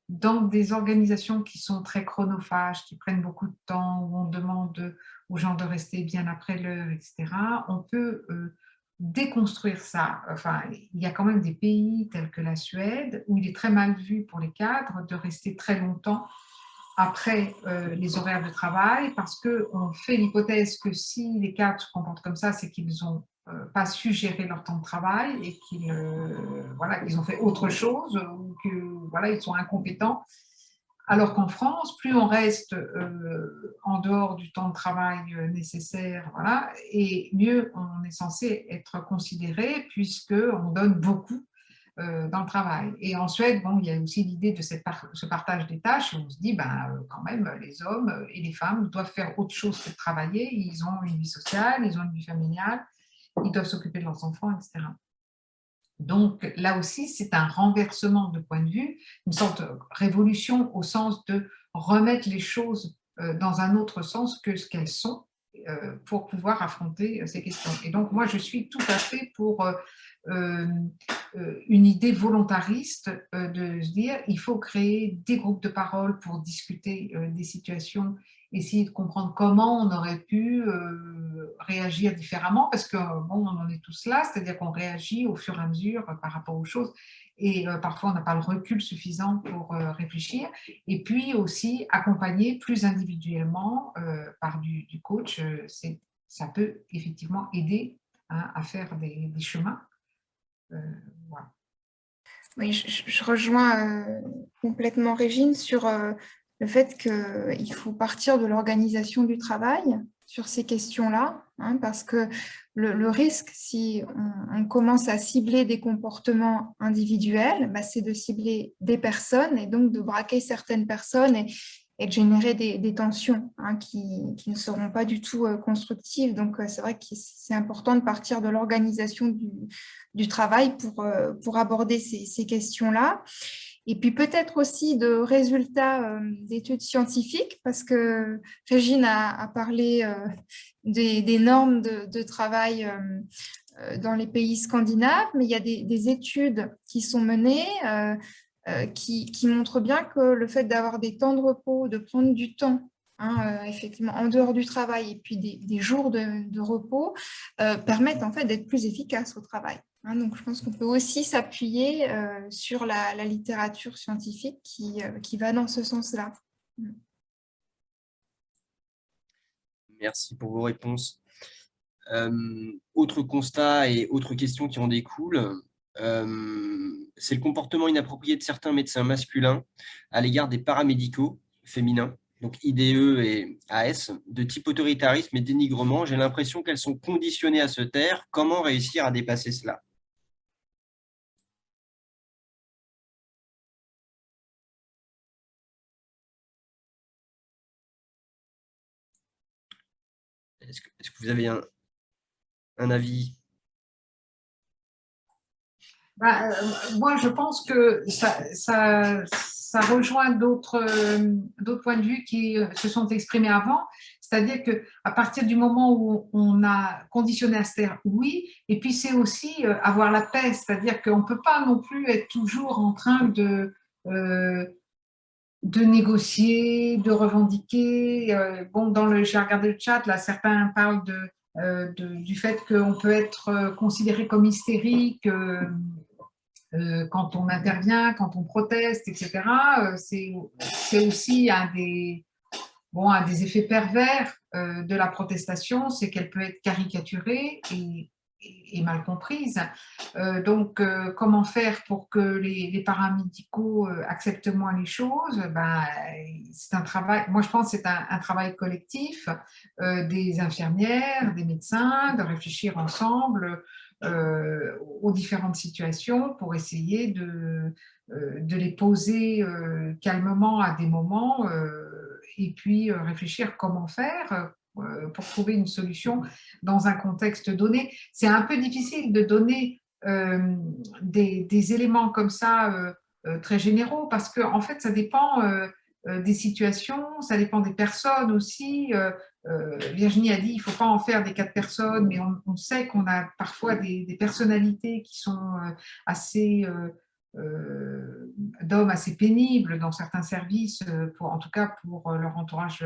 dans des organisations qui sont très chronophages, qui prennent beaucoup de temps, où on demande aux gens de rester bien après l'heure, etc., on peut déconstruire ça. Enfin, il y a quand même des pays tels que la Suède où il est très mal vu pour les cadres de rester très longtemps après les horaires de travail, parce qu'on fait l'hypothèse que si les cadres se comportent comme ça, c'est qu'ils n'ont pas su gérer leur temps de travail et qu'ils voilà, qu'ils ont fait autre chose ou que voilà, ils sont incompétents. Alors qu'en France, plus on reste en dehors du temps de travail nécessaire, voilà, et mieux on est censé être considéré puisqu'on donne beaucoup dans le travail. Et en Suède, bon, il y a aussi l'idée de ce partage des tâches. On se dit, ben, quand même, les hommes et les femmes doivent faire autre chose que de travailler. Ils ont une vie sociale, ils ont une vie familiale, ils doivent s'occuper de leurs enfants, etc. Donc là aussi, c'est un renversement de point de vue, une sorte de révolution au sens de remettre les choses dans un autre sens que ce qu'elles sont pour pouvoir affronter ces questions. Et donc moi, je suis tout à fait pour une idée volontariste de se dire il faut créer des groupes de parole pour discuter des situations essayer de comprendre comment on aurait pu réagir différemment, parce que bon, on en est tous là, c'est-à-dire qu'on réagit au fur et à mesure par rapport aux choses, et parfois on n'a pas le recul suffisant pour réfléchir, et puis aussi accompagner plus individuellement par du coach, ça peut effectivement aider à faire des chemins. Voilà. Oui, je rejoins complètement Régine sur le fait qu'il faut partir de l'organisation du travail sur ces questions-là, hein, parce que le risque, si on commence à cibler des comportements individuels, bah, c'est de cibler des personnes et donc de braquer certaines personnes et de générer des tensions, hein, qui ne seront pas du tout constructives. Donc, c'est vrai que c'est important de partir de l'organisation du travail pour aborder ces questions-là. Et puis peut-être aussi de résultats d'études scientifiques, parce que Régine a parlé des normes de travail dans les pays scandinaves, mais il y a des études qui sont menées qui montrent bien que le fait d'avoir des temps de repos, de prendre du temps, hein, effectivement, en dehors du travail, et puis des jours de repos, permettent en fait d'être plus efficace au travail. Hein, donc, je pense qu'on peut aussi s'appuyer sur la littérature scientifique qui va dans ce sens-là. Merci pour vos réponses. Autre constat et autre question qui en découle, c'est le comportement inapproprié de certains médecins masculins à l'égard des paramédicaux féminins, donc IDE et AS, de type autoritarisme et dénigrement. J'ai l'impression qu'elles sont conditionnées à se taire. Comment réussir à dépasser cela? Est-ce que vous avez un avis? Bah, moi, je pense que ça rejoint d'autres points de vue qui se sont exprimés avant. C'est-à-dire qu'à partir du moment où on a conditionné à se taire, oui, et puis c'est aussi avoir la paix. C'est-à-dire qu'on ne peut pas non plus être toujours en train de négocier, de revendiquer. Bon, j'ai regardé le chat, là, certains parlent du fait qu'on peut être considéré comme hystérique quand on intervient, quand on proteste, etc. C'est aussi un des effets pervers de la protestation, c'est qu'elle peut être caricaturée et mal comprise. Donc, comment faire pour que les paramédicaux acceptent moins les choses? C'est un travail, moi je pense que c'est un travail collectif des infirmières, des médecins, de réfléchir ensemble aux différentes situations pour essayer de les poser calmement à des moments et puis réfléchir comment faire pour trouver une solution dans un contexte donné. C'est un peu difficile de donner des éléments comme ça très généraux parce que en fait, ça dépend des situations, ça dépend des personnes aussi. Virginie a dit il ne faut pas en faire des cas de personnes, mais on sait qu'on a parfois des personnalités qui sont assez d'hommes assez pénibles dans certains services, en tout cas pour leur entourage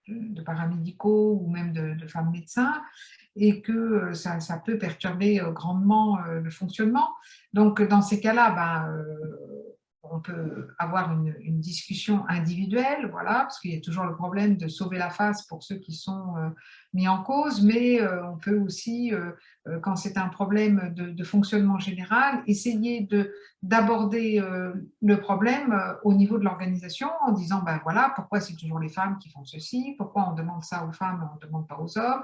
de paramédicaux ou même de femmes médecins, et que ça peut perturber grandement le fonctionnement. Donc, dans ces cas-là, on peut avoir une discussion individuelle, voilà, parce qu'il y a toujours le problème de sauver la face pour ceux qui sont mis en cause, mais on peut aussi, quand c'est un problème de fonctionnement général, essayer d'aborder le problème au niveau de l'organisation en disant, voilà, pourquoi c'est toujours les femmes qui font ceci, pourquoi on demande ça aux femmes, on ne demande pas aux hommes,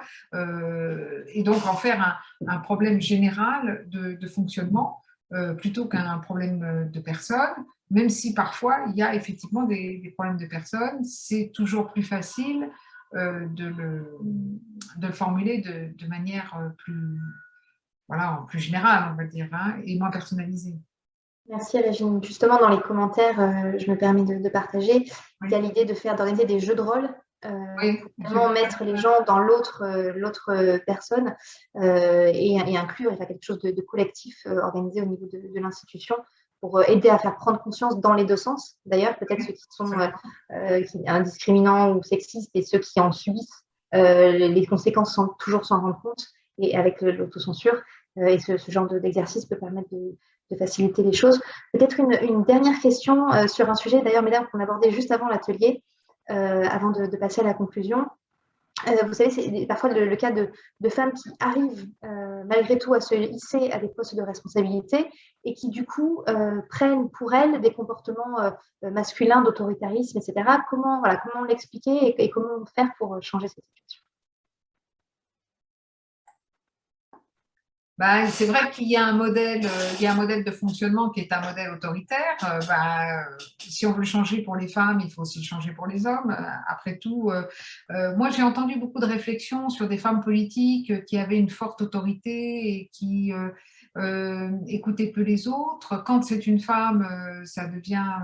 et donc en faire un problème général de fonctionnement plutôt qu'un problème de personnes. Même si parfois il y a effectivement des problèmes de personnes, c'est toujours plus facile de le formuler de manière plus générale, on va dire, hein, et moins personnalisée. Merci Régine. Justement, dans les commentaires, je me permets de partager, il y a l'idée d'organiser des jeux de rôle, vraiment mettre les gens dans l'autre personne et inclure, faire quelque chose de collectif organisé au niveau de l'institution pour aider à faire prendre conscience dans les deux sens. D'ailleurs, peut-être ceux qui sont indiscriminants ou sexistes et ceux qui en subissent les conséquences sans toujours s'en rendre compte, et avec l'autocensure. Et ce genre d'exercice peut permettre de faciliter les choses. Peut-être une dernière question sur un sujet, d'ailleurs, mesdames, qu'on abordait juste avant l'atelier, avant de passer à la conclusion. Vous savez, c'est parfois le cas de femmes qui arrivent malgré tout à se hisser à des postes de responsabilité et qui, du coup, prennent pour elles des comportements masculins, d'autoritarisme, etc. Comment l'expliquer et comment faire pour changer cette situation? C'est vrai qu'il y a un modèle, de fonctionnement qui est un modèle autoritaire. Si on veut le changer pour les femmes, il faut aussi le changer pour les hommes. Après tout, moi j'ai entendu beaucoup de réflexions sur des femmes politiques qui avaient une forte autorité et qui écoutaient peu les autres. Quand c'est une femme, ça devient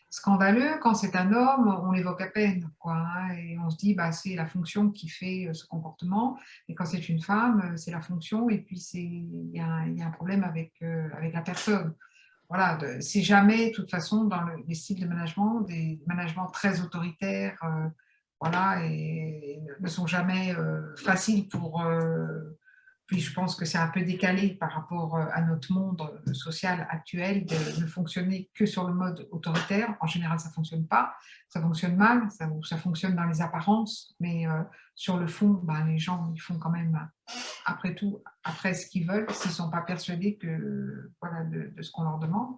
scandaleux. Quand c'est un homme, on l'évoque à peine, quoi, hein, et on se dit c'est la fonction qui fait ce comportement. Et quand c'est une femme, c'est la fonction, et puis il y a un problème avec la personne. Voilà, c'est jamais, de toute façon, dans les styles de management, des managements très autoritaires, voilà, et ne sont jamais faciles pour. Puis je pense que c'est un peu décalé par rapport à notre monde social actuel de ne fonctionner que sur le mode autoritaire. En général, ça ne fonctionne pas, ça fonctionne mal, ça fonctionne dans les apparences, mais sur le fond, les gens, ils font quand même, après tout, après ce qu'ils veulent, s'ils ne sont pas persuadés voilà, de ce qu'on leur demande.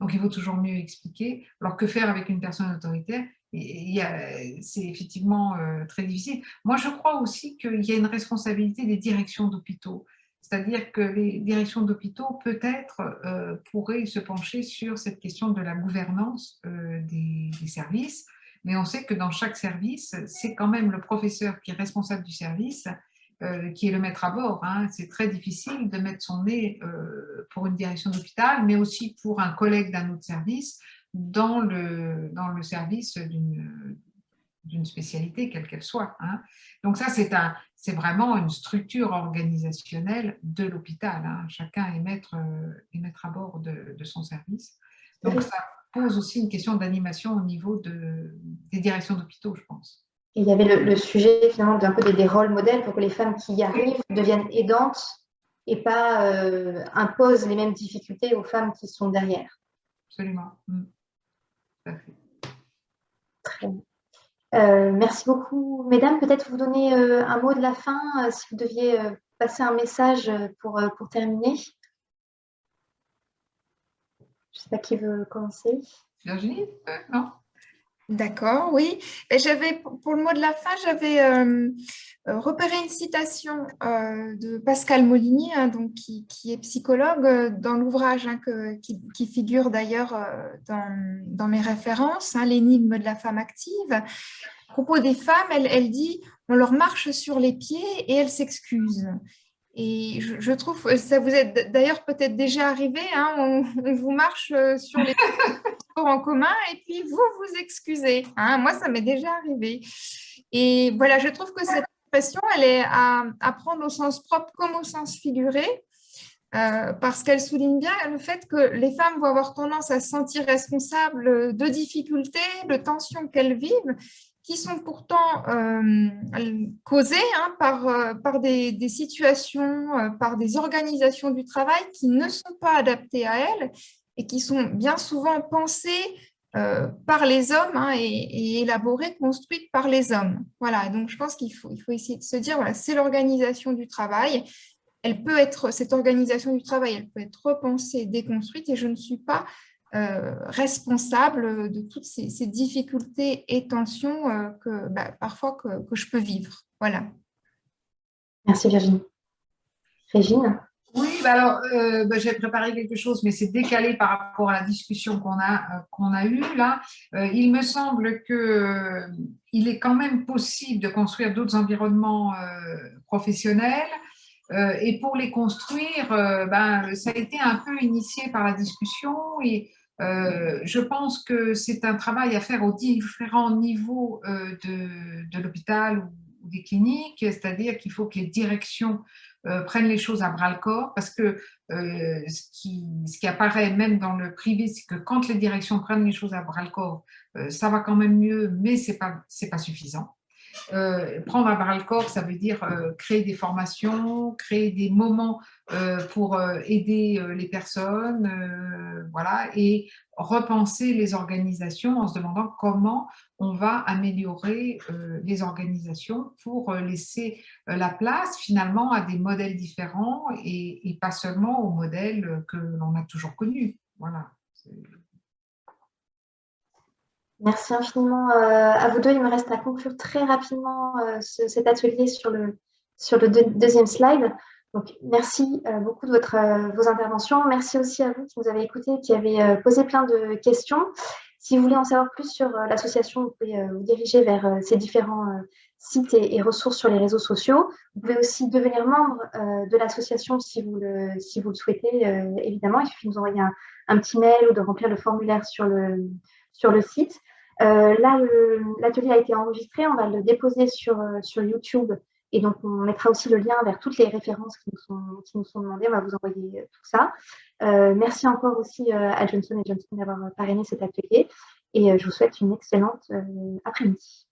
Donc, il vaut toujours mieux expliquer. Alors, que faire avec une personne autoritaire? C'est effectivement très difficile. Moi, je crois aussi qu'il y a une responsabilité des directions d'hôpitaux. C'est-à-dire que les directions d'hôpitaux, peut-être, pourraient se pencher sur cette question de la gouvernance des services. Mais on sait que dans chaque service, c'est quand même le professeur qui est responsable du service, qui est le maître à bord. Hein. C'est très difficile de mettre son nez pour une direction d'hôpital, mais aussi pour un collègue d'un autre service, dans le service d'une spécialité, quelle qu'elle soit. Hein. Donc ça, c'est vraiment une structure organisationnelle de l'hôpital. Hein. Chacun est maître à bord de son service. Donc ça pose aussi une question d'animation au niveau des directions d'hôpitaux, je pense. Et il y avait le sujet finalement d'un peu des rôles modèles pour que les femmes qui y arrivent deviennent aidantes et pas imposent les mêmes difficultés aux femmes qui sont derrière. Absolument. Tout à fait. Très bien. Merci beaucoup, mesdames. Peut-être vous donner un mot de la fin, si vous deviez passer un message pour terminer. Je ne sais pas qui veut commencer. Virginie, non? D'accord, oui. Et pour le mot de la fin, j'avais repéré une citation de Pascal Molinier, hein, donc, qui est psychologue, dans l'ouvrage qui figure d'ailleurs dans mes références, hein, L'énigme de la femme active. À propos des femmes, elle dit « On leur marche sur les pieds et elles s'excusent ». Et je trouve, ça vous est d'ailleurs peut-être déjà arrivé, hein, on vous marche sur les transports en commun et puis vous vous excusez. Hein, moi, ça m'est déjà arrivé. Et voilà, je trouve que cette expression, elle est à prendre au sens propre comme au sens figuré, parce qu'elle souligne bien le fait que les femmes vont avoir tendance à se sentir responsables de difficultés, de tensions qu'elles vivent, qui sont pourtant causées par des situations, par des organisations du travail qui ne sont pas adaptées à elles et qui sont bien souvent pensées par les hommes, hein, et élaborées, construites par les hommes. Voilà, donc je pense qu'il faut essayer de se dire, voilà, c'est l'organisation du travail. Cette organisation du travail, elle peut être repensée, déconstruite, et je ne suis pas responsable de toutes ces difficultés et tensions parfois que je peux vivre. Voilà. Merci Virginie. Régine? Oui, alors j'ai préparé quelque chose, mais c'est décalé par rapport à la discussion qu'on a eue là. Il me semble qu'il est quand même possible de construire d'autres environnements professionnels. Et pour les construire, ça a été un peu initié par la discussion et je pense que c'est un travail à faire aux différents niveaux de l'hôpital ou des cliniques, c'est-à-dire qu'il faut que les directions prennent les choses à bras-le-corps, parce que ce qui apparaît même dans le privé, c'est que quand les directions prennent les choses à bras-le-corps, ça va quand même mieux, mais c'est pas suffisant. Prendre à bras-le-corps, ça veut dire créer des formations, créer des moments pour aider les personnes, voilà, et repenser les organisations en se demandant comment on va améliorer les organisations pour laisser la place finalement à des modèles différents et pas seulement aux modèles que l'on a toujours connus. Voilà. Merci infiniment à vous deux. Il me reste à conclure très rapidement cet atelier sur le deuxième slide. Donc, merci beaucoup de vos interventions. Merci aussi à vous qui nous avez écoutés, qui avez posé plein de questions. Si vous voulez en savoir plus sur l'association, vous pouvez vous diriger vers ces différents sites et ressources sur les réseaux sociaux. Vous pouvez aussi devenir membre de l'association si vous le souhaitez, évidemment. Il suffit de nous envoyer un petit mail ou de remplir le formulaire sur le site. Là, l'atelier a été enregistré, on va le déposer sur YouTube et donc on mettra aussi le lien vers toutes les références qui nous sont demandées. On va vous envoyer tout ça. Merci encore aussi à Johnson & Johnson d'avoir parrainé cet atelier et je vous souhaite une excellente après-midi.